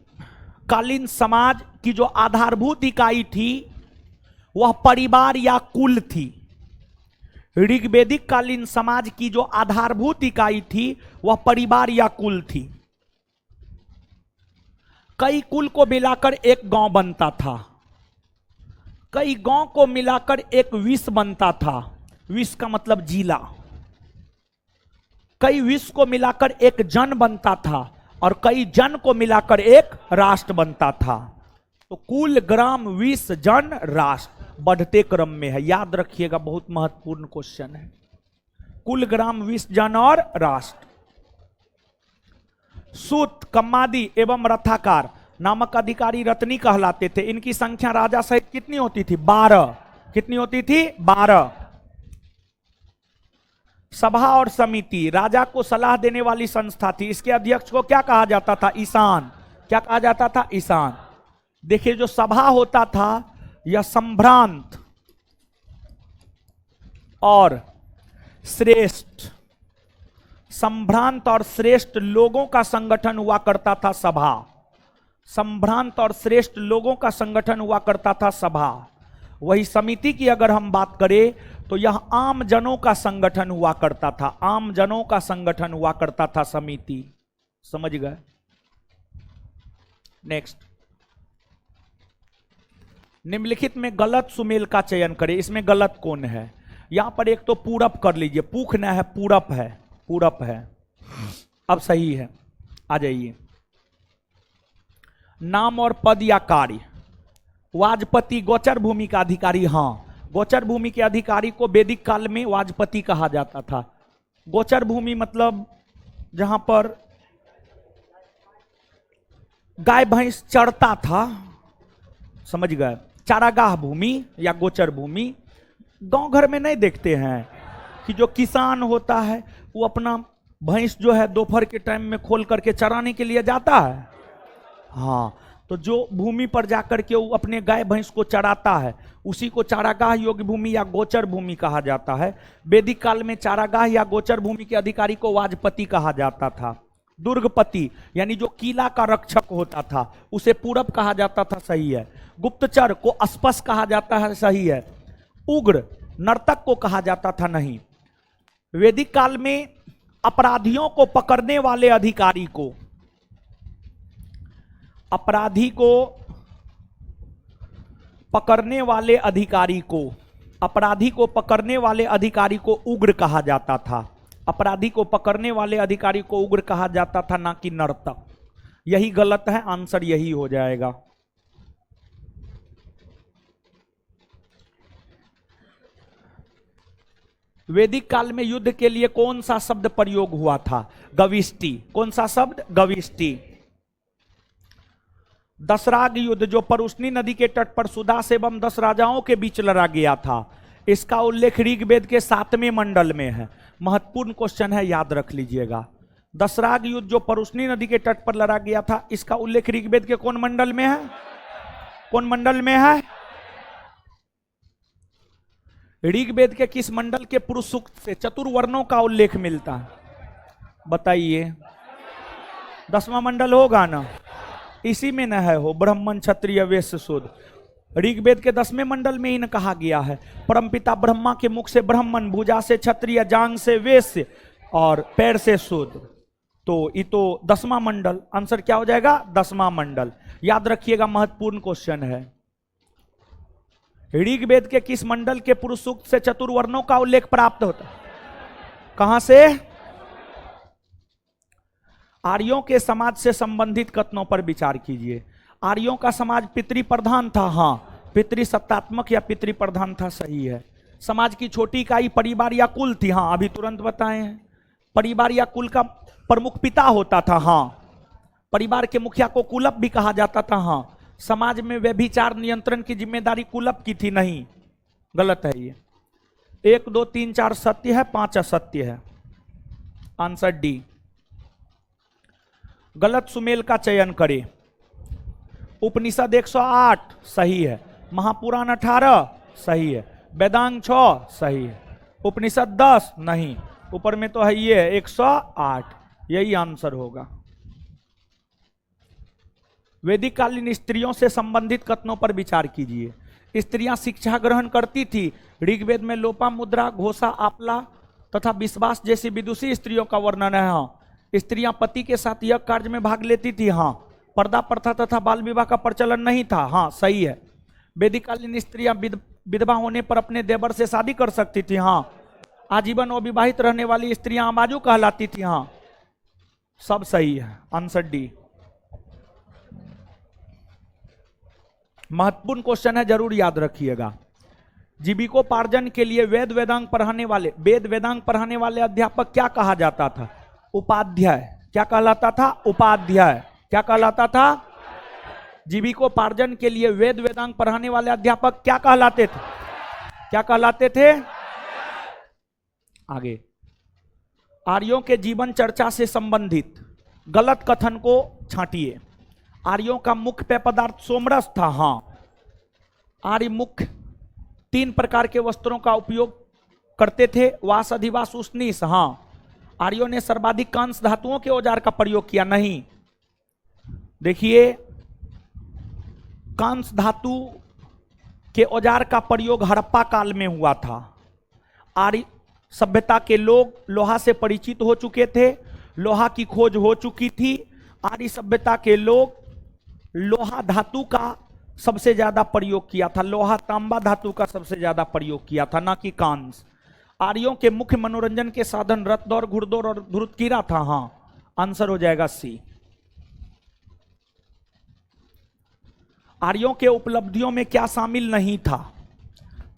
कालीन समाज की जो आधारभूत इकाई थी वह परिवार या कुल थी। ऋग्वैदिक कालीन समाज की जो आधारभूत इकाई थी वह परिवार या कुल थी। कई कुल को मिलाकर एक गांव बनता था, कई गांव को मिलाकर एक विष बनता था, विष का मतलब जिला, कई विष को मिलाकर एक जन बनता था, और कई जन को मिलाकर एक राष्ट्र बनता था। तो कुल ग्राम 20 जन राष्ट्र बढ़ते क्रम में है, याद रखिएगा, बहुत महत्वपूर्ण क्वेश्चन है। कुल ग्राम 20 जन और राष्ट्र। सूत, कम्मादी एवं रथाकार नामक अधिकारी रत्नी कहलाते थे। इनकी संख्या राजा सहित कितनी होती थी? 12। कितनी होती थी? 12। सभा और समिति राजा को सलाह देने वाली संस्था थी। इसके अध्यक्ष को क्या कहा जाता था? ईशान। क्या कहा जाता था? ईशान। देखिए, जो सभा होता था यह संभ्रांत और श्रेष्ठ, संभ्रांत और श्रेष्ठ लोगों का संगठन हुआ करता था सभा। संभ्रांत और श्रेष्ठ लोगों का संगठन हुआ करता था सभा। वही समिति की अगर हम बात करें तो यह आम जनों का संगठन हुआ करता था। आम जनों का संगठन हुआ करता था समिति। समझ गए? नेक्स्ट, निम्नलिखित में गलत सुमेल का चयन करें। इसमें गलत कौन है? यहां पर एक तो पूरब कर लीजिए, पूख न है, पूरब है, पूरब है। अब सही है, आ जाइए। नाम और पद या कार्य। वाजपति गोचर भूमि का अधिकारी। हाँ, गोचर भूमि के अधिकारी को वैदिक काल में वाजपति कहा जाता था। गोचर भूमि मतलब जहां पर गाय भैंस चरता था, समझ गए? चारागाह भूमि या गोचर भूमि। गांव घर में नहीं देखते हैं कि जो किसान होता है वो अपना भैंस जो है दोपहर के टाइम में खोल करके चराने के लिए जाता है। हाँ, तो जो भूमि पर जाकर के वो अपने गाय भैंस को चराता है उसी को चारागाह योग्य भूमि या गोचर भूमि कहा जाता है। वैदिक काल में चारागाह या गोचर भूमि के अधिकारी को वाजपति कहा जाता था। दुर्गपति यानी जो किला का रक्षक होता था उसे पूरब कहा जाता था। सही है। गुप्तचर को अस्पष्ट कहा जाता है। सही है। उग्र नर्तक को कहा जाता था। नहीं। वैदिक काल में अपराधियों को पकड़ने वाले अधिकारी को, अपराधी को पकड़ने वाले अधिकारी को, अपराधी को पकड़ने वाले अधिकारी को उग्र कहा जाता था। अपराधी को पकड़ने वाले अधिकारी को उग्र कहा जाता था, ना कि नर्तक। यही गलत है, आंसर यही हो जाएगा। वैदिक काल में युद्ध के लिए कौन सा शब्द प्रयोग हुआ था? गविष्टि। कौन सा शब्द? गविष्टि। दशराग युद्ध जो परुष्णी नदी के तट पर सुदास एवं 10 राजाओं के बीच लड़ा गया था, इसका उल्लेख ऋग्वेद के 7वें मंडल में है। महत्वपूर्ण क्वेश्चन है, याद रख लीजिएगा। दशराग युद्ध जो परुष्णी नदी के तट पर लड़ा गया था, इसका उल्लेख ऋग्वेद के कौन मंडल में है? कौन मंडल में है? ऋग्वेद के किस मंडल के पुरुष सूक्त से चतुर्वर्णों का उल्लेख मिलता है? बताइए। 10वां मंडल होगा ना? इसी में न है हो ब्राह्मण क्षत्रिय वैश्य शूद्र। ऋग्वेद के 10वें मंडल में ही न कहा गया है, परमपिता ब्रह्मा के मुख से ब्राह्मण, भुजा से क्षत्रिय, जांग से वैश्य और पैर से शूद्र। तो ये तो 10वां मंडल। आंसर क्या हो जाएगा? 10वां मंडल। याद रखिएगा, महत्वपूर्ण क्वेश्चन है। ऋग्वेद के किस मंडल के पुरुष सूक्त से चतुर्वर्णों का उल्लेख प्राप्त होता है? कहां से? आर्यों के समाज से संबंधित कथनों पर विचार कीजिए। आर्यों का समाज पितृ प्रधान था। हाँ, पितृ सत्तात्मक या पितृ प्रधान था। सही है। समाज की छोटी इकाई परिवार या कुल थी। हाँ, अभी तुरंत बताए हैं। परिवार या कुल का प्रमुख पिता होता था। हाँ, परिवार के मुखिया को कुलप भी कहा जाता था। हाँ, समाज में व्यभिचार नियंत्रण की जिम्मेदारी कुलप की थी। नहीं, गलत है ये। 1 2 3 4 सत्य है, 5 असत्य है। Answer D. गलत सुमेल का चयन करें। उपनिषद 108 सही है। महापुराण 18 सही है। वेदांग 6 सही है। उपनिषद 10 नहीं, ऊपर में तो है ये 108, यही आंसर होगा। वैदिक कालीन स्त्रियों से संबंधित कथनों पर विचार कीजिए। स्त्रियां शिक्षा ग्रहण करती थी। ऋग्वेद में लोपामुद्रा, घोषा, आपला तथा विश्वास जैसी विदुषी स्त्रियों का वर्णन है। हाँ, स्त्रियां पति के साथ यह कार्य में भाग लेती थी। हाँ, पर्दा प्रथा तथा बाल विवाह का प्रचलन नहीं था। हाँ, सही है। वैदिक कालीन स्त्रियां विधवा होने पर अपने देवर से शादी कर सकती थी। हाँ, आजीवन अविवाहित रहने वाली स्त्रियां अमाजू कहलाती थी। हाँ, सब सही है, आंसर डी। महत्वपूर्ण क्वेश्चन है, जरूर याद रखिएगा। जीविकोपार्जन के लिए वेद वेदांग पढ़ाने वाले अध्यापक क्या कहा जाता था? उपाध्याय। क्या कहलाता था? उपाध्याय। क्या कहलाता था? जीविकोपार्जन के लिए वेद वेदांग पढ़ाने वाले अध्यापक क्या कहलाते थे? क्या कहलाते थे? आगे, आर्यों के जीवन चर्चा से संबंधित गलत कथन को छांटिए। आर्यों का मुख्य पेय पदार्थ सोमरस था। हाँ, आर्य मुख्य 3 प्रकार के वस्त्रों का उपयोग करते थे, वास, अधिवास, उष्णीस। हाँ, आर्यों ने सर्वाधिक कांस्य धातुओं के औजार का प्रयोग किया। नहीं, देखिए, कांस्य धातु के औजार का प्रयोग हड़प्पा काल में हुआ था। आर्य सभ्यता के लोग लोहा से परिचित हो चुके थे, लोहा की खोज हो चुकी थी। आर्य सभ्यता के लोग लोहा धातु का सबसे ज्यादा प्रयोग किया था, लोहा तांबा धातु का सबसे ज्यादा प्रयोग किया था, ना कि कांस्य। आर्यों के मुख्य मनोरंजन के साधन रथ दौड़, घुड़दौड़ और धुरतकीरा था। हाँ, आंसर हो जाएगा सी। आर्यों के उपलब्धियों में क्या शामिल नहीं था?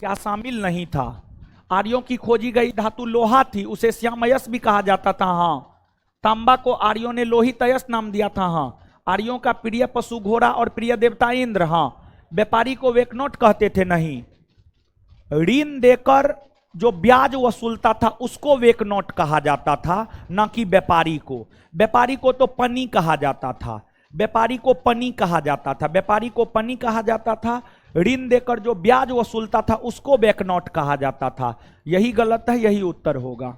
क्या शामिल नहीं था? आर्यों की खोजी गई धातु लोहा थी, उसे श्यामयस भी कहा जाता था। हाँ, तांबा को आर्यों ने लोहितयस नाम दिया था। हाँ, आर्यों का प्रिय पशु घोड़ा और प्रिय देवता इंद्र। हाँ, व्यापारी को वेकनोट कहते थे। नहीं, ऋण देकर जो ब्याज वसूलता था उसको वेकनोट कहा जाता था, ना कि व्यापारी को। व्यापारी को तो पनी कहा जाता था, व्यापारी को पनी कहा जाता था, व्यापारी को पनी कहा जाता था। ऋण देकर जो ब्याज वसूलता था उसको वेकनोट कहा जाता था। यही गलत है, यही उत्तर होगा।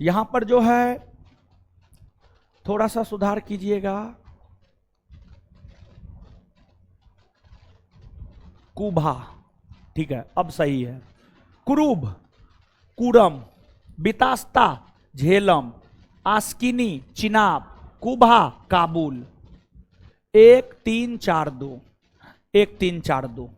यहां पर जो है थोड़ा सा सुधार कीजिएगा। कुभा, ठीक है, अब सही है। कुरुब, कुरम, बितास्ता, झेलम, आस्किनी, चिनाब, कुभा, काबुल। 1 3 4 2, 1 3 4 2।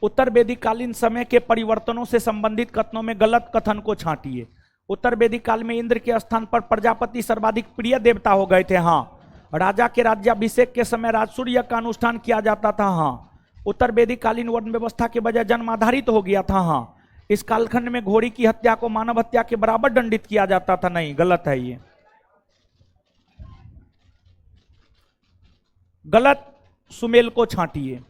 उत्तर वैदिक कालीन समय के परिवर्तनों से संबंधित कथनों में गलत कथन को छांटिए। उत्तर वैदिक काल में इंद्र के स्थान पर प्रजापति सर्वाधिक प्रिय देवता हो गए थे। हाँ, राजा के राज्याभिषेक के समय राजसूय का अनुष्ठान किया जाता था। हाँ, उत्तर वैदिक कालीन वर्ण व्यवस्था के बजाय जन्म आधारित हो गया था। हाँ, इस कालखंड में घोड़ी की हत्या को मानव हत्या के बराबर दंडित किया जाता था। नहीं, गलत है ये, गलत। सुमेल को छांटिए।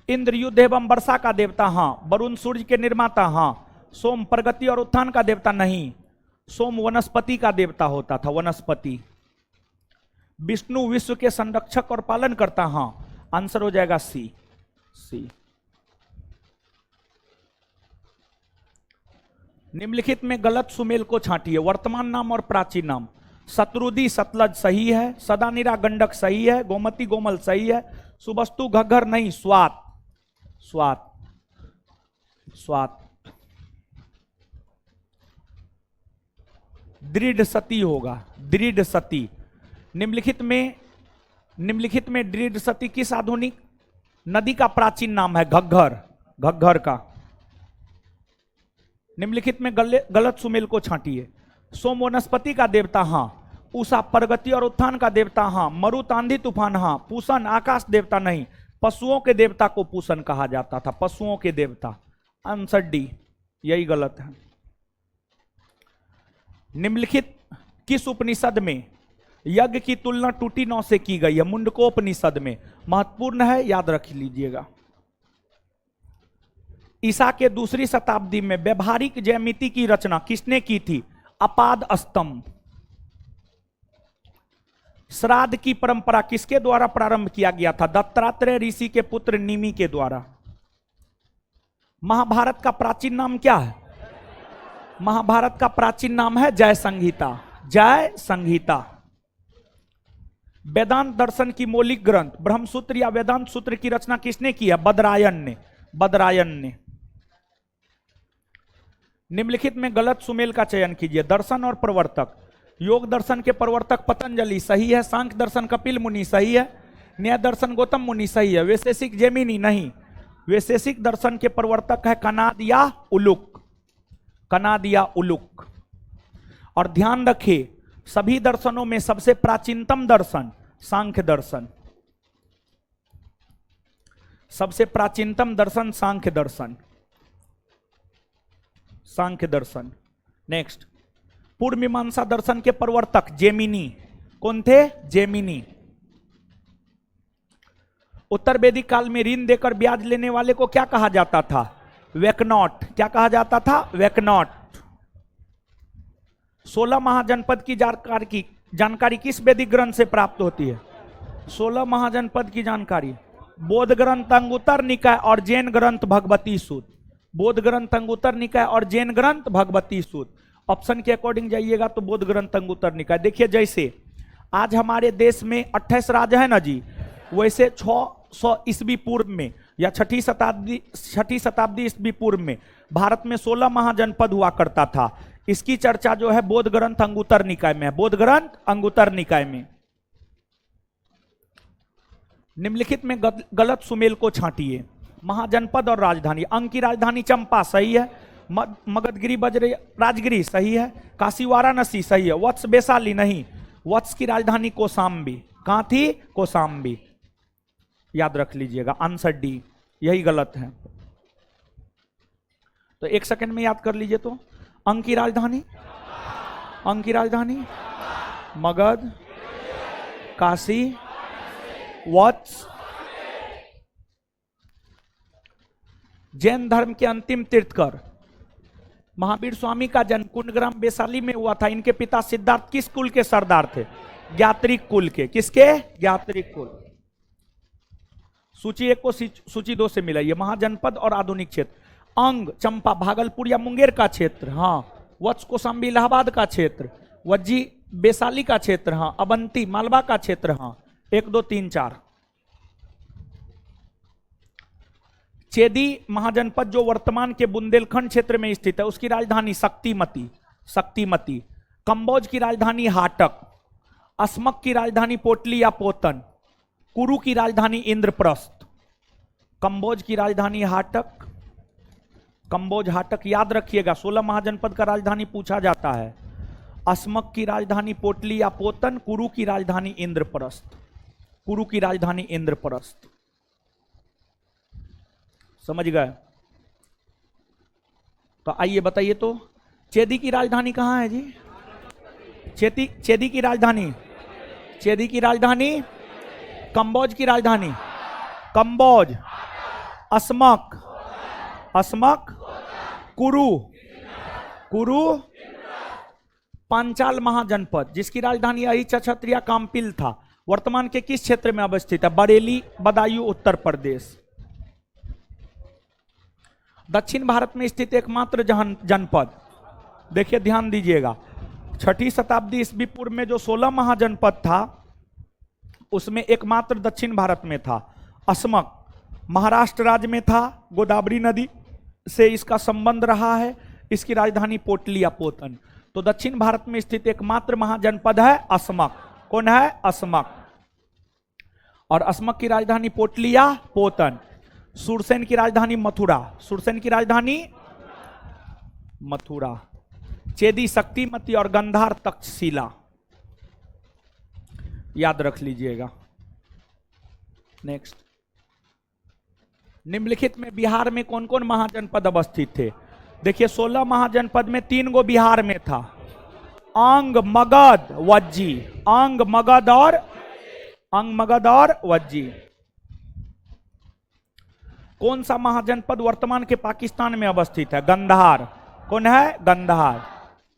इंद्र युद्ध एवं वर्षा का देवता। हाँ, वरुण सूर्य के निर्माता। हाँ, सोम प्रगति और उत्थान का देवता। नहीं, सोम वनस्पति का देवता होता था, वनस्पति। विष्णु विश्व के संरक्षक और पालन करता। हाँ, आंसर हो जाएगा सी। सी। निम्नलिखित में गलत सुमेल को छांटिए। वर्तमान नाम और प्राचीन नाम। शत्रुदी सतलज सही है, सदानीरा गंडक सही है, गोमती गोमल सही है, सुबस्तु घग्घर नहीं, स्वात, स्वात, स्वात। दृढ़ सती होगा, दृढ़ सती। निम्नलिखित में दृढ़ सती किस आधुनिक नदी का प्राचीन नाम है? घग्घर, घग्घर का। निम्नलिखित में गलत सुमेल को छांटिए। सोम वनस्पति का देवता। हाँ, उषा प्रगति और उत्थान का देवता। हाँ, मरुत आंधी तूफान। हाँ, पूषण आकाश देवता। नहीं, पशुओं के देवता को पूषण कहा जाता था, पशुओं के देवता। आंसर डी, यही गलत है। निम्नलिखित किस उपनिषद में यज्ञ की तुलना टूटी नौ से की गई है? मुंडकोपनिषद में। महत्वपूर्ण है, याद रख लीजिएगा। ईसा के 2री शताब्दी में व्यवहारिक ज्यामिति की रचना किसने की थी? अपाद स्तंभ। श्राद्ध की परंपरा किसके द्वारा प्रारंभ किया गया था? दत्तात्रेय ऋषि के पुत्र निमि के द्वारा। महाभारत का प्राचीन नाम क्या है? महाभारत का प्राचीन नाम है जय संहिता, जय संहिता। वेदांत दर्शन की मौलिक ग्रंथ ब्रह्मसूत्र या वेदांत सूत्र की रचना किसने की है? बदरायन ने, बदरायन ने। निम्नलिखित में गलत सुमेल का चयन कीजिए। दर्शन और प्रवर्तक। योग दर्शन के प्रवर्तक पतंजलि सही है, सांख्य दर्शन कपिल मुनि सही है, न्याय दर्शन गौतम मुनि सही है, वैशेषिक जैमिनी नहीं, वैशेषिक दर्शन के प्रवर्तक है कनाद या उलुक। कनादिया उलुक। और ध्यान रखिए सभी दर्शनों में सबसे प्राचीनतम दर्शन सांख्य दर्शन, सबसे प्राचीनतम दर्शन सांख्य दर्शन, सांख्य दर्शन। नेक्स्ट, पूर्व मीमांसा दर्शन के प्रवर्तक जेमिनी। कौन थे? जेमिनी। उत्तर वैदिक काल में ऋण देकर ब्याज लेने वाले को क्या कहा जाता था? वैकनॉट। क्या कहा जाता था? वैकनॉट। 16 महाजनपद की जानकारी किस वैदिक ग्रंथ से प्राप्त होती है? 16 महाजनपद की जानकारी बौद्ध ग्रंथ अंगुत्तर निकाय और जैन ग्रंथ भगवती सूत्र। बौद्ध ग्रंथ अंगुत्तर निकाय और जैन ग्रंथ भगवती सूत्र। ऑप्शन के अकॉर्डिंग जाइएगा तो बौद्ध ग्रंथ अंगुत्तर निकाय। देखिए जैसे आज हमारे देश में 28 राज्य है ना जी, वैसे 600 ईस्वी पूर्व में या छठी शताब्दी ईस्वी पूर्व में भारत में 16 महाजनपद हुआ करता था। इसकी चर्चा जो है बौद्ध ग्रंथ अंगुत्तर निकाय में है, बौद्ध ग्रंथ अंगुत्तर निकाय में। निम्नलिखित में गलत सुमेल को छांटिए। महाजनपद और राजधानी। अंग की राजधानी चंपा सही है, मगधगिरी बज्र राजगिरी सही है, काशी वाराणसी सही है, वत्स वैशाली नहीं, वत्स की राजधानी कौशाम्बी। कहां थी? कौशाम्बी। याद रख लीजिएगा, आंसर डी, यही गलत है। तो एक सेकंड में याद कर लीजिए। तो अंग की राजधानी, अंग की राजधानी मगध, काशी, वत्स। जैन धर्म के अंतिम तीर्थकर महावीर स्वामी का जन्म कुंडग्राम वैशाली में हुआ था। इनके पिता सिद्धार्थ किस कुल के सरदार थे? ज्ञात्रिक कुल के। किसके? ज्ञात्रिक कुल। सूची 1 को सूची 2 से मिलाइए। महाजनपद और आधुनिक क्षेत्र। अंग चंपा भागलपुर या मुंगेर का क्षेत्र, हाँ। वत्स कौशाम्बी इलाहाबाद का क्षेत्र। वज्जी वैशाली का क्षेत्र, हाँ। अवंती मालवा का क्षेत्र, हाँ। 1 2 3 4। चेदी महाजनपद जो वर्तमान के बुंदेलखंड क्षेत्र में स्थित है, उसकी राजधानी शक्तिमती, शक्तिमती। कंबोज की राजधानी हाटक। अस्मक की राजधानी पोटली या पोतन। कुरु की राजधानी इंद्रप्रस्थ। कंबोज की राजधानी हाटक, कंबोज हाटक याद रखिएगा। 16 महाजनपद का राजधानी पूछा जाता है। अस्मक की राजधानी पोटली या पोतन, कुरु की राजधानी इंद्रप्रस्थ, कुरु की राजधानी इंद्रप्रस्थ। समझ गए? तो आइए बताइए तो चेदी की राजधानी कहां है जी? चेदी की राजधानी, चेदी की राजधानी, कंबोज की राजधानी, कंबोज, अस्मक, अस्मक, कुरु, कुरु, पांचाल महाजनपद जिसकी राजधानी अहिच्छा क्षत्रिया काम्पिल था, वर्तमान के किस क्षेत्र में अवस्थित है? बरेली, बदायूं, उत्तर प्रदेश। दक्षिण भारत में स्थित एकमात्र जनपद, देखिए ध्यान दीजिएगा, छठी शताब्दी ईस्वी पूर्व में जो 16 महाजनपद था उसमें एकमात्र दक्षिण भारत में था। अस्मक महाराष्ट्र राज्य में था, गोदावरी नदी से इसका संबंध रहा है। इसकी राजधानी पोटली या पोतन। तो दक्षिण भारत में स्थित एकमात्र महाजनपद है अस्मक। कौन है? अस्मक। और अस्मक की राजधानी पोटली या पोतन। सुरसेन की राजधानी मथुरा, सुरसेन की राजधानी मथुरा। चेदी शक्तिमती और गंधार तक्षशिला, याद रख लीजिएगा। नेक्स्ट, निम्नलिखित में बिहार में कौन कौन महाजनपद अवस्थित थे? देखिए 16 महाजनपद में 3 गो बिहार में था। अंग, मगध, वज्जी। अंग, मगध और अंग, मगध और वज्जी। कौन सा महाजनपद वर्तमान के पाकिस्तान में अवस्थित है? गंधार। कौन है? गंधार,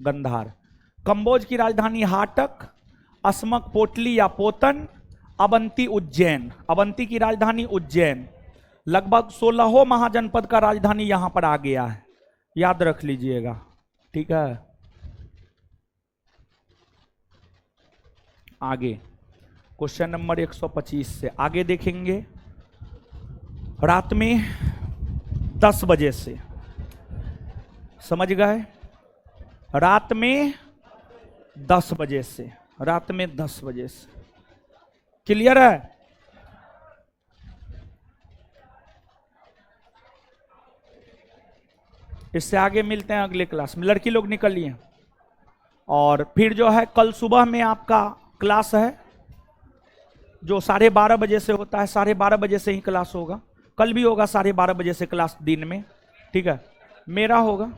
गंधार। कंबोज की राजधानी हाटक, अस्मक पोटली या पोतन, अवंती उज्जैन। अवंती की राजधानी उज्जैन। लगभग 16 महाजनपद का राजधानी यहां पर आ गया है, याद रख लीजिएगा। ठीक है, आगे क्वेश्चन नंबर 125 से आगे देखेंगे। रात में 10 बजे से, समझ गए? रात में 10 बजे से, रात में 10 बजे से। क्लियर है? इससे आगे मिलते हैं अगले क्लास में। लड़की लोग निकलिए। और फिर जो है कल सुबह में आपका क्लास है जो 12:30 बजे से होता है, 12:30 बजे से ही क्लास होगा। कल भी होगा 12:30 बजे से क्लास दिन में, ठीक है। मेरा होगा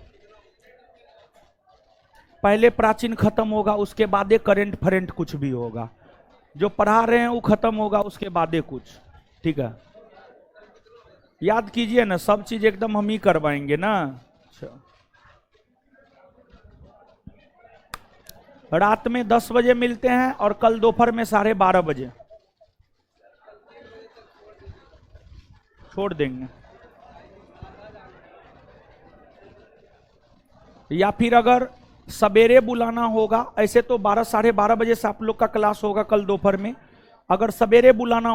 पहले प्राचीन खत्म होगा, उसके बाद करंट फरेंट कुछ भी होगा, जो पढ़ा रहे हैं वो खत्म होगा, उसके बाद कुछ, ठीक है। याद कीजिए ना, सब चीज एकदम हम ही करवाएंगे ना। अच्छा, रात में 10 बजे मिलते हैं और कल दोपहर में 12:30 बजे छोड़ देंगे। या फिर अगर सवेरे बुलाना होगा, ऐसे तो 12 12:30 बजे से आप लोग का क्लास होगा कल दोपहर में। अगर सवेरे बुलाना